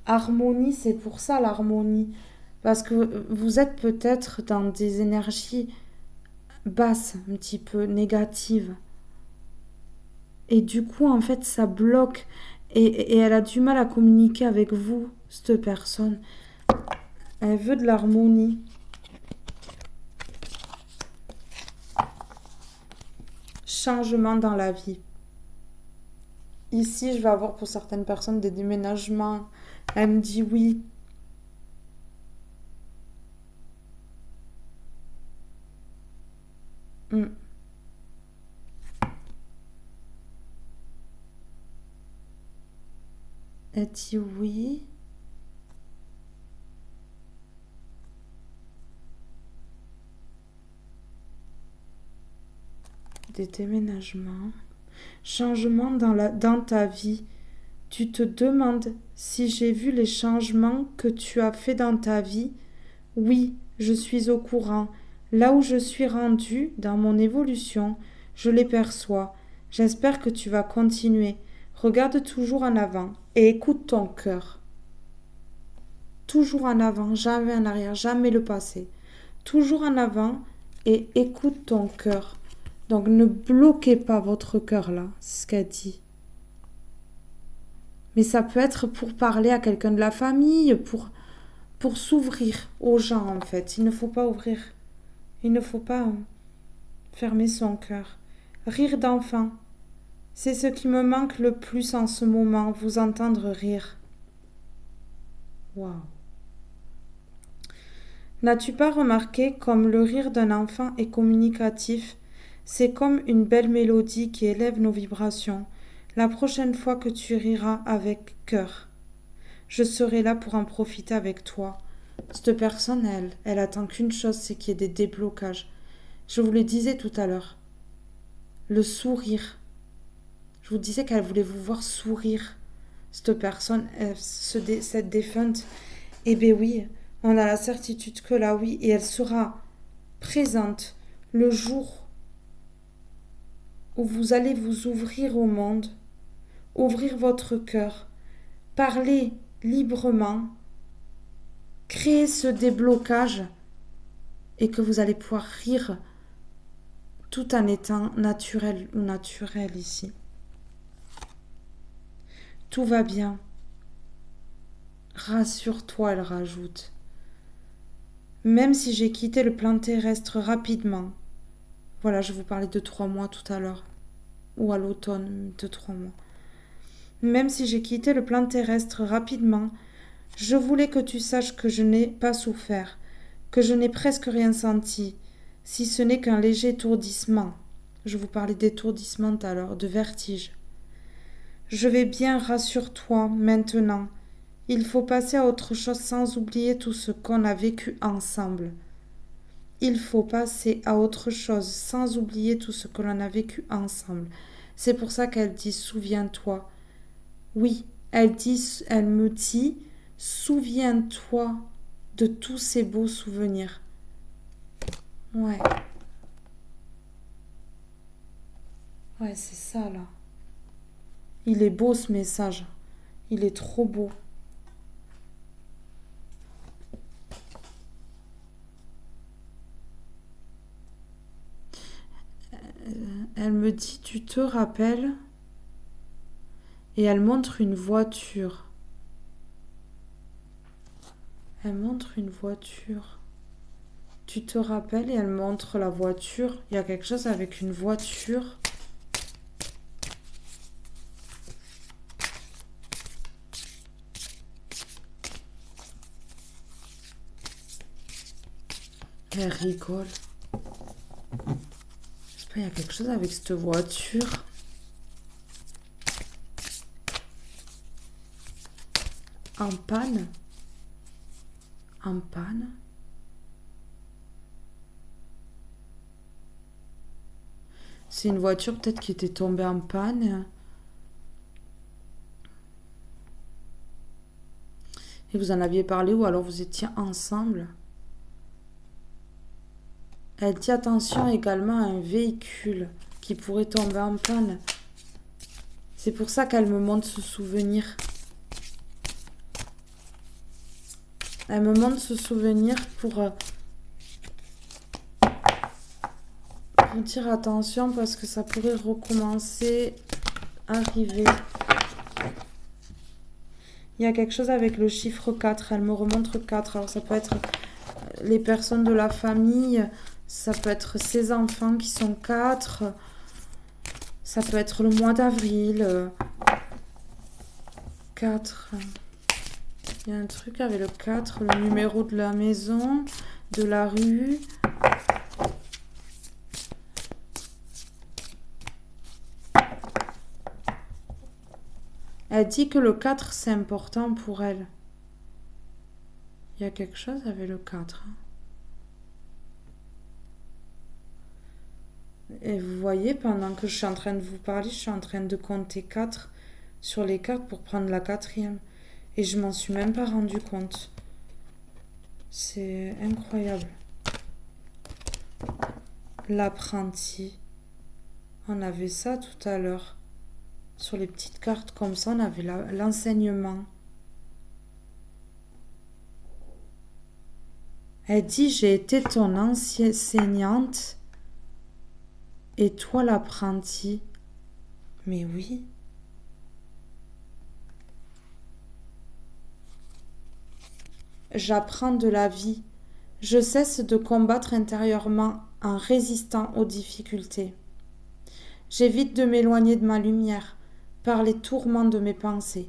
Harmonie, c'est pour ça l'harmonie. Parce que vous êtes peut-être dans des énergies basses, un petit peu négatives. Et du coup, en fait, ça bloque. Et elle a du mal à communiquer avec vous, cette personne. Elle veut de l'harmonie. Changement dans la vie. Ici, je vais avoir pour certaines personnes des déménagements. Elle me dit oui. Elle dit oui. Des déménagements. Changement dans ta vie. Tu te demandes si j'ai vu les changements que tu as fait dans ta vie. Oui, je suis au courant. Là où je suis rendue dans mon évolution, je les perçois. J'espère que tu vas continuer. Regarde toujours en avant et écoute ton cœur. Toujours en avant, jamais en arrière, jamais le passé. Toujours en avant et écoute ton cœur. Donc ne bloquez pas votre cœur là, c'est ce qu'elle dit. Mais ça peut être pour parler à quelqu'un de la famille, pour s'ouvrir aux gens en fait. Il ne faut pas ouvrir. Il ne faut pas fermer son cœur. Rire d'enfant. C'est ce qui me manque le plus en ce moment, vous entendre rire. Waouh. N'as-tu pas remarqué comme le rire d'un enfant est communicatif? C'est comme une belle mélodie qui élève nos vibrations. La prochaine fois que tu riras avec cœur, je serai là pour en profiter avec toi. Cette personne, elle attend qu'une chose, c'est qu'il y ait des déblocages. Je vous le disais tout à l'heure. Le sourire. Je vous disais qu'elle voulait vous voir sourire. Cette personne, cette défunte, eh bien oui, on a la certitude que là, oui, et elle sera présente le jour où vous allez vous ouvrir au monde, ouvrir votre cœur, parler librement, créer ce déblocage et que vous allez pouvoir rire tout en étant naturel ou naturel ici. Tout va bien. Rassure-toi, elle rajoute. Même si j'ai quitté le plan terrestre rapidement, voilà, je vous parlais de 3 mois tout à l'heure, ou à l'automne de 3 mois. Même si j'ai quitté le plan terrestre rapidement, Je voulais que tu saches que je n'ai pas souffert, que je n'ai presque rien senti, si ce n'est qu'un léger étourdissement. Je vous parlais d'étourdissement tout à l'heure, de vertige. Je vais bien, rassure-toi, maintenant. Il faut passer à autre chose sans oublier tout ce qu'on a vécu ensemble. Il faut passer à autre chose sans oublier tout ce que l'on a vécu ensemble. C'est pour ça qu'elle dit souviens-toi. Oui, elle me dit souviens-toi de tous ces beaux souvenirs. Ouais. Ouais, c'est ça là. Il est beau ce message. Il est trop beau. Elle me dit tu te rappelles et elle montre une voiture. Elle montre une voiture. Tu te rappelles et elle montre la voiture. Il y a quelque chose avec une voiture. Elle rigole. Je sais pas, il y a quelque chose avec cette voiture. En panne. En panne. C'est une voiture peut-être qui était tombée en panne. Et vous en aviez parlé ou alors vous étiez ensemble. Elle dit attention également à un véhicule qui pourrait tomber en panne. C'est pour ça qu'elle me montre ce souvenir. Elle me montre ce souvenir pour dire attention parce que ça pourrait recommencer, arriver. Il y a quelque chose avec le chiffre 4. Elle me remontre 4. Alors ça peut être les personnes de la famille, ça peut être ses enfants qui sont 4. Ça peut être le mois d'avril. 4. Il y a un truc avec le 4, le numéro de la maison, de la rue. Elle dit que le 4, c'est important pour elle. Il y a quelque chose avec le 4. Et vous voyez, pendant que je suis en train de vous parler, je suis en train de compter 4 sur les cartes pour prendre la 4e. Et je m'en suis même pas rendu compte. C'est incroyable. L'apprenti. On avait ça tout à l'heure. Sur les petites cartes comme ça, on avait l'enseignement. Elle dit, j'ai été ton enseignante et toi l'apprenti. Mais oui. J'apprends de la vie. Je cesse de combattre intérieurement en résistant aux difficultés. J'évite de m'éloigner de ma lumière par les tourments de mes pensées.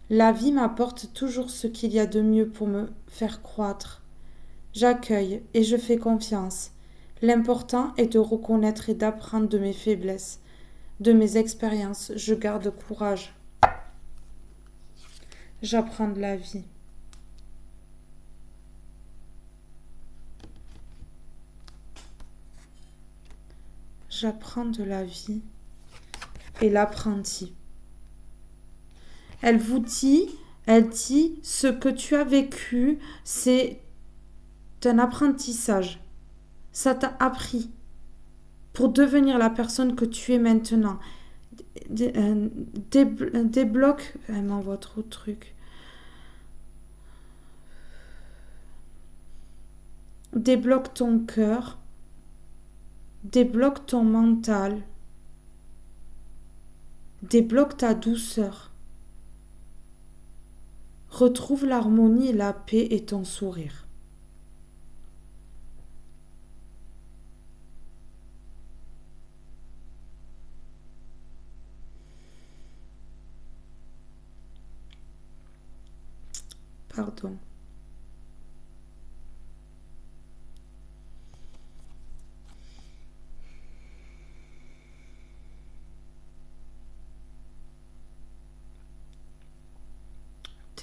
La vie m'apporte toujours ce qu'il y a de mieux pour me faire croître. J'accueille et je fais confiance. L'important est de reconnaître et d'apprendre de mes faiblesses, de mes expériences. Je garde courage. J'apprends de la vie. J'apprends de la vie et l'apprenti. Elle dit, ce que tu as vécu, c'est un apprentissage. Ça t'a appris pour devenir la personne que tu es maintenant. Débloque, elle m'envoie trop de trucs. Débloque ton cœur. Débloque ton mental. Débloque ta douceur. Retrouve l'harmonie et la paix et ton sourire. Pardon.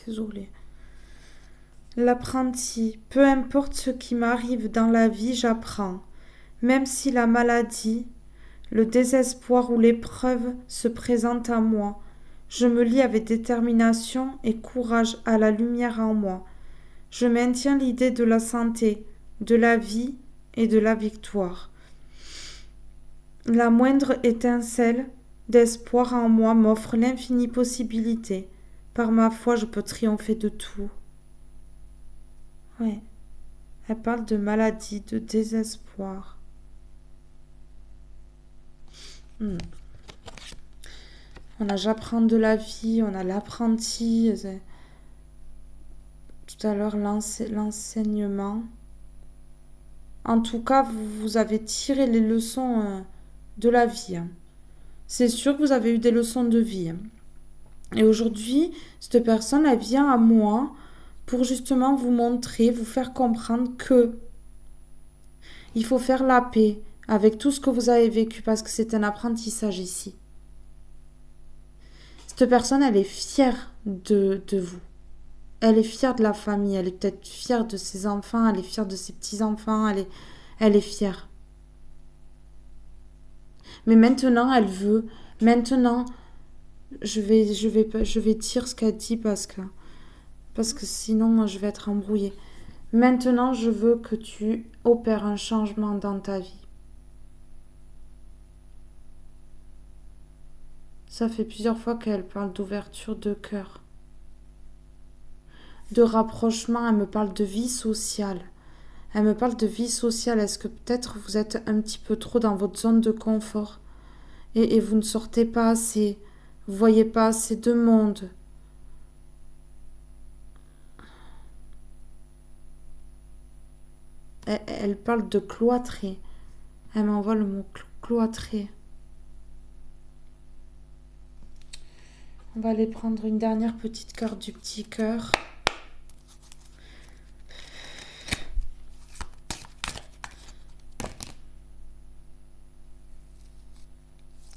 Désolée. L'apprenti, peu importe ce qui m'arrive dans la vie, j'apprends. Même si la maladie, le désespoir ou l'épreuve se présentent à moi, je me lie avec détermination et courage à la lumière en moi. Je maintiens l'idée de la santé, de la vie et de la victoire. La moindre étincelle d'espoir en moi m'offre l'infinie possibilité. Par ma foi, je peux triompher de tout. Ouais, elle parle de maladie, de désespoir. On a j'apprends de la vie, on a l'apprenti. Tout à l'heure, l'enseignement. En tout cas, vous avez tiré les leçons de la vie. C'est sûr que vous avez eu des leçons de vie. Et aujourd'hui, cette personne, elle vient à moi pour justement vous montrer, vous faire comprendre que il faut faire la paix avec tout ce que vous avez vécu parce que c'est un apprentissage ici. Cette personne, elle est fière de vous. Elle est fière de la famille, elle est peut-être fière de ses enfants, elle est fière de ses petits-enfants, elle est fière. Mais maintenant, elle veut. Maintenant, je vais dire ce qu'elle dit parce que sinon, moi, je vais être embrouillée. Maintenant, je veux que tu opères un changement dans ta vie. Ça fait plusieurs fois qu'elle parle d'ouverture de cœur, de rapprochement, elle me parle de vie sociale. Elle me parle de vie sociale. Est-ce que peut-être vous êtes un petit peu trop dans votre zone de confort et vous ne sortez pas assez, vous ne voyez pas assez de monde. Elle parle de cloîtré. Elle m'envoie le mot cloîtré. On va aller prendre une dernière petite carte du petit cœur.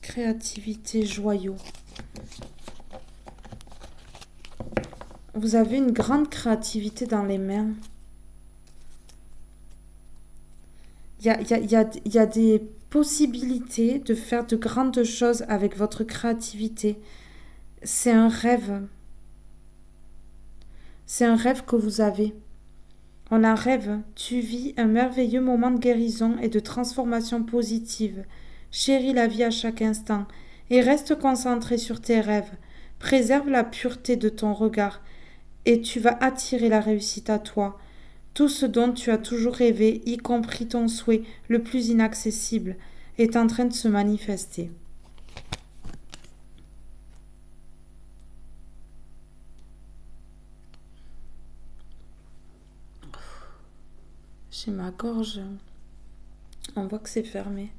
Créativité, joyau. Vous avez une grande créativité dans les mains. Il y a des possibilités de faire de grandes choses avec votre créativité. C'est un rêve. C'est un rêve que vous avez. On a un rêve. Tu vis un merveilleux moment de guérison et de transformation positive. Chéris la vie à chaque instant et reste concentré sur tes rêves. Préserve la pureté de ton regard et tu vas attirer la réussite à toi. Tout ce dont tu as toujours rêvé, y compris ton souhait le plus inaccessible, est en train de se manifester. J'ai ma gorge. On voit que c'est fermé.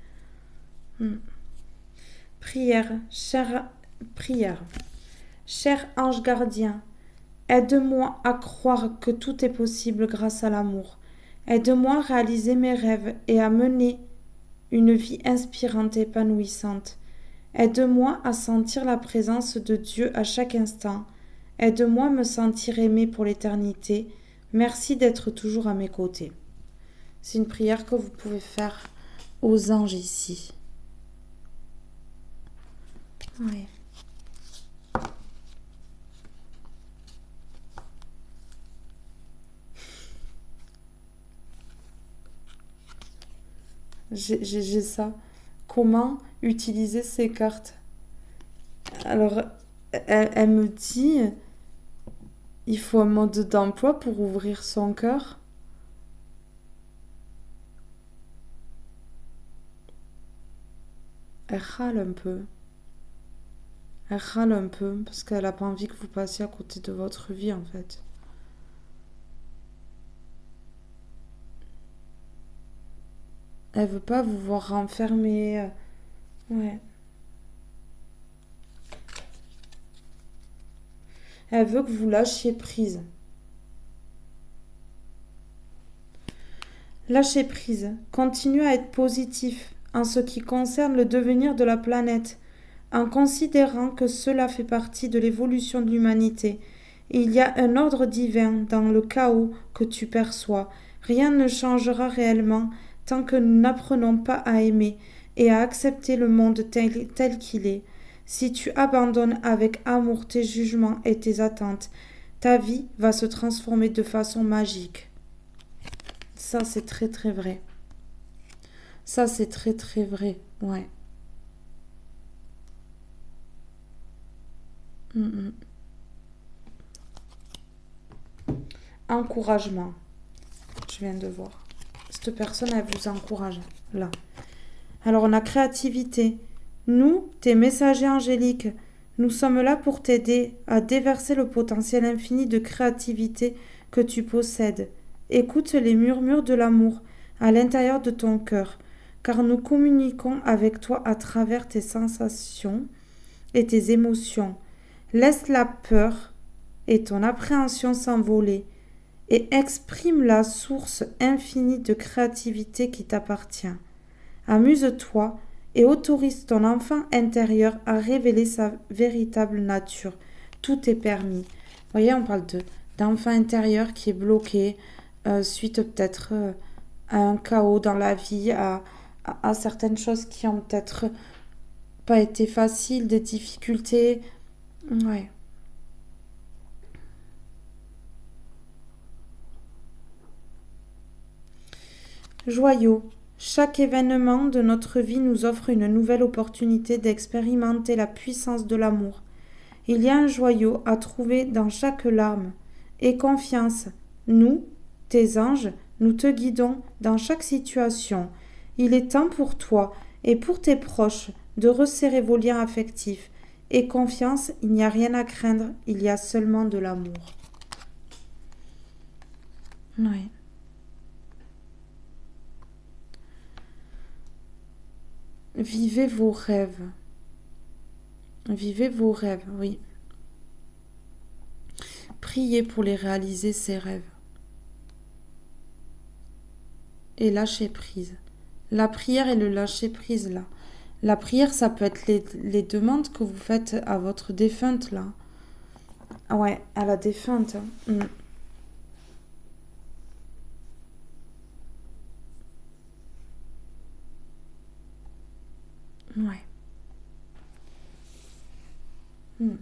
Prière, prière. Cher ange gardien, aide-moi à croire que tout est possible grâce à l'amour. Aide-moi à réaliser mes rêves et à mener une vie inspirante et épanouissante. Aide-moi à sentir la présence de Dieu à chaque instant. Aide-moi à me sentir aimée pour l'éternité. Merci d'être toujours à mes côtés. C'est une prière que vous pouvez faire aux anges ici. Oui. J'ai ça. Comment utiliser ces cartes? Alors, elle me dit, il faut un mode d'emploi pour ouvrir son cœur. Elle râle un peu. Elle râle un peu parce qu'elle n'a pas envie que vous passiez à côté de votre vie en fait. Elle veut pas vous voir renfermé. Ouais. Elle veut que vous lâchiez prise. Lâcher prise. Continue à être positif en ce qui concerne le devenir de la planète, en considérant que cela fait partie de l'évolution de l'humanité. Il y a un ordre divin dans le chaos que tu perçois. Rien ne changera réellement tant que nous n'apprenons pas à aimer et à accepter le monde tel qu'il est. Si tu abandonnes avec amour tes jugements et tes attentes, ta vie va se transformer de façon magique. Ça, c'est très très vrai. Ça, c'est très très vrai. Ouais. Mm, Encouragement. Je viens de voir. Cette personne, elle vous encourage. Là. Alors, on a créativité. Nous, tes messagers angéliques, nous sommes là pour t'aider à déverser le potentiel infini de créativité que tu possèdes. Écoute les murmures de l'amour à l'intérieur de ton cœur, car nous communiquons avec toi à travers tes sensations et tes émotions. Laisse la peur et ton appréhension s'envoler et exprime la source infinie de créativité qui t'appartient. Amuse-toi et autorise ton enfant intérieur à révéler sa véritable nature. Tout est permis. Vous voyez, on parle d'enfant intérieur qui est bloqué suite peut-être à un chaos dans la vie, à certaines choses qui ont peut-être pas été faciles, des difficultés. Ouais. Joyau. Chaque événement de notre vie nous offre une nouvelle opportunité d'expérimenter la puissance de l'amour. Il y a un joyau à trouver dans chaque larme. Aie confiance. Nous, tes anges, nous te guidons dans chaque situation. Il est temps pour toi et pour tes proches de resserrer vos liens affectifs. Aie confiance, il n'y a rien à craindre, il y a seulement de l'amour. Oui. Vivez vos rêves. Vivez vos rêves, oui. Priez pour les réaliser, ces rêves. Et lâchez prise. La prière et le lâcher prise, là. La prière, ça peut être les demandes que vous faites à votre défunte, là. Ouais, à la défunte. Ouais. Mm.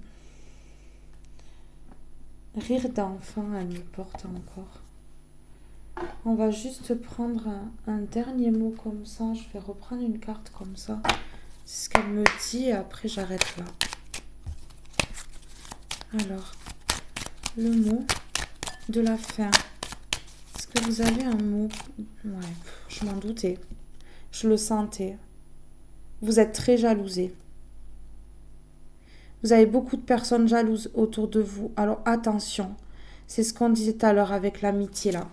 Rire d'enfant, elle me porte encore. On va juste prendre un dernier mot comme ça. Je vais reprendre une carte comme ça. C'est ce qu'elle me dit et après j'arrête là. Alors, le mot de la fin. Est-ce que vous avez un mot? Ouais, je m'en doutais. Je le sentais. Vous êtes très jalousé. Vous avez beaucoup de personnes jalouses autour de vous. Alors attention. C'est ce qu'on disait tout à l'heure avec l'amitié là.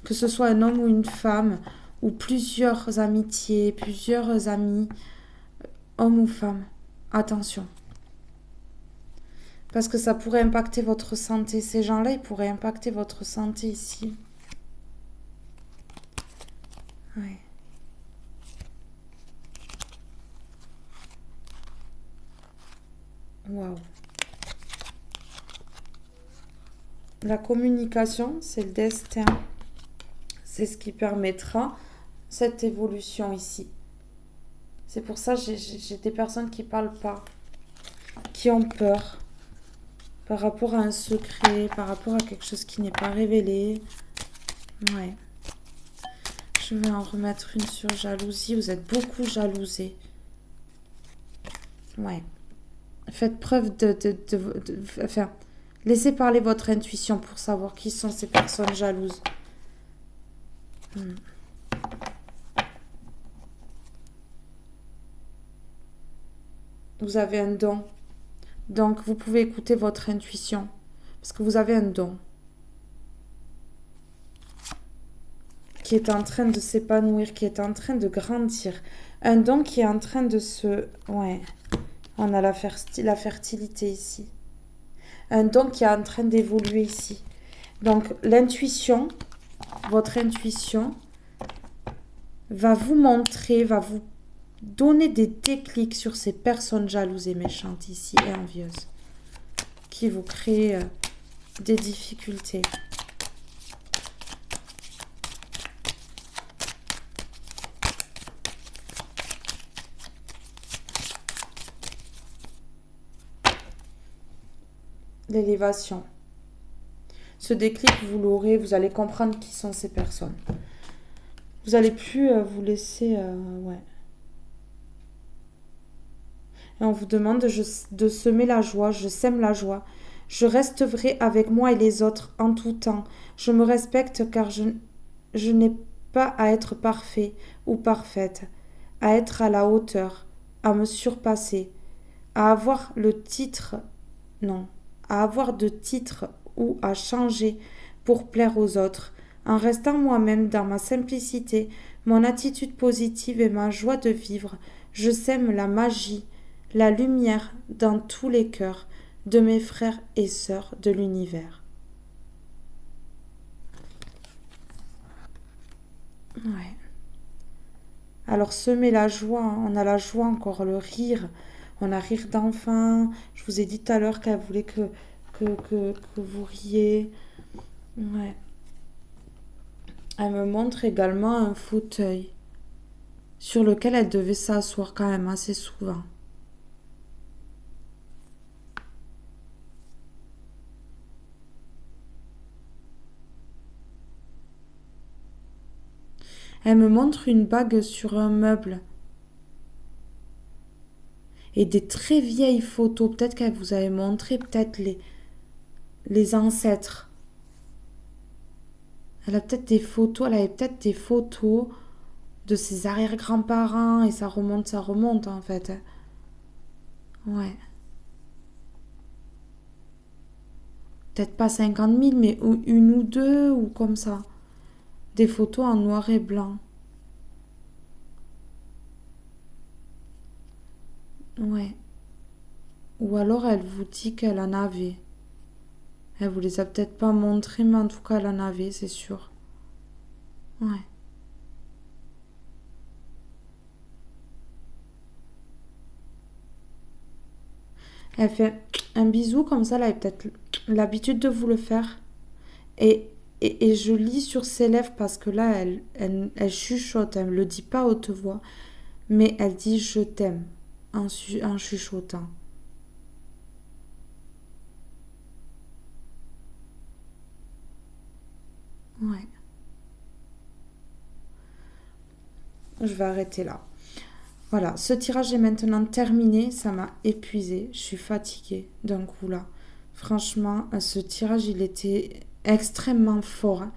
Que ce soit un homme ou une femme, ou plusieurs amitiés, plusieurs amis, homme ou femme. Attention. Parce que ça pourrait impacter votre santé. Ces gens-là, ils pourraient impacter votre santé ici. Ouais. Waouh. La communication, c'est le destin. C'est ce qui permettra cette évolution ici. C'est pour ça que j'ai des personnes qui ne parlent pas, qui ont peur par rapport à un secret, par rapport à quelque chose qui n'est pas révélé. Ouais. Je vais en remettre une sur jalousie. Vous êtes beaucoup jalousés. Ouais. Faites preuve enfin, laissez parler votre intuition pour savoir qui sont ces personnes jalouses. Vous avez un don. Donc, vous pouvez écouter votre intuition. Parce que vous avez un don. Qui est en train de s'épanouir, qui est en train de grandir. Un don qui est en train de se... Ouais. On a la fertilité ici. Un don qui est en train d'évoluer ici. Donc, l'intuition, votre intuition va vous montrer, va vous donner des déclics sur ces personnes jalouses et méchantes ici et envieuses qui vous créent des difficultés. L'élévation. Ce déclic, vous l'aurez, vous allez comprendre qui sont ces personnes. Vous n'allez plus vous laisser... ouais. Et on vous demande de semer la joie, je sème la joie. Je reste vrai avec moi et les autres en tout temps. Je me respecte car je n'ai pas à être parfait ou parfaite, à être à la hauteur, à me surpasser, à avoir le titre, non, à avoir de titre ou à changer pour plaire aux autres, en restant moi-même dans ma simplicité, mon attitude positive et ma joie de vivre, je sème la magie, la lumière dans tous les cœurs de mes frères et sœurs de l'univers. Ouais. Alors semer la joie, on a la joie encore, le rire, on a rire d'enfant. Je vous ai dit tout à l'heure qu'elle voulait que vous riez. Ouais. Elle me montre également un fauteuil sur lequel elle devait s'asseoir quand même assez souvent. Elle me montre une bague sur un meuble. Et des très vieilles photos. Peut-être qu'elle vous avait montré peut-être les ancêtres. Elle a peut-être des photos. Elle avait peut-être des photos de ses arrière-grands-parents. Et ça remonte en fait. Ouais. Peut-être pas 50 000, mais une ou deux ou comme ça. Des photos en noir et blanc. Ouais. Ou alors elle vous dit qu'elle en avait. Elle vous les a peut-être pas montrées, mais en tout cas elle en avait, c'est sûr. Ouais. Elle fait un bisou comme ça, elle avait peut-être l'habitude de vous le faire. Et je lis sur ses lèvres parce que là, elle chuchote, elle ne le dit pas à haute voix, mais elle dit je t'aime en chuchotant. Ouais. Je vais arrêter là. Voilà, ce tirage est maintenant terminé, ça m'a épuisée, je suis fatiguée d'un coup là. Franchement, ce tirage, il était extrêmement fort, hein,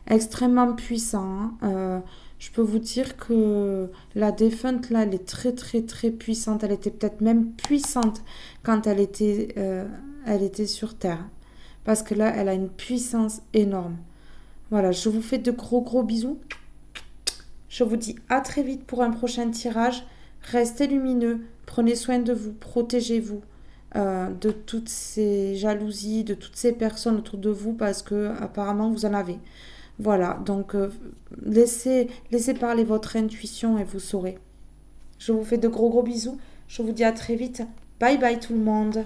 extrêmement puissant. Hein. Je peux vous dire que la défunte là, elle est très très très puissante. Elle était peut-être même puissante quand elle était sur Terre. Parce que là, elle a une puissance énorme. Voilà, je vous fais de gros gros bisous. Je vous dis à très vite pour un prochain tirage. Restez lumineux, prenez soin de vous, protégez-vous de toutes ces jalousies, de toutes ces personnes autour de vous parce que apparemment vous en avez. Voilà, donc laissez parler votre intuition et vous saurez. Je vous fais de gros gros bisous. Je vous dis à très vite. Bye bye tout le monde.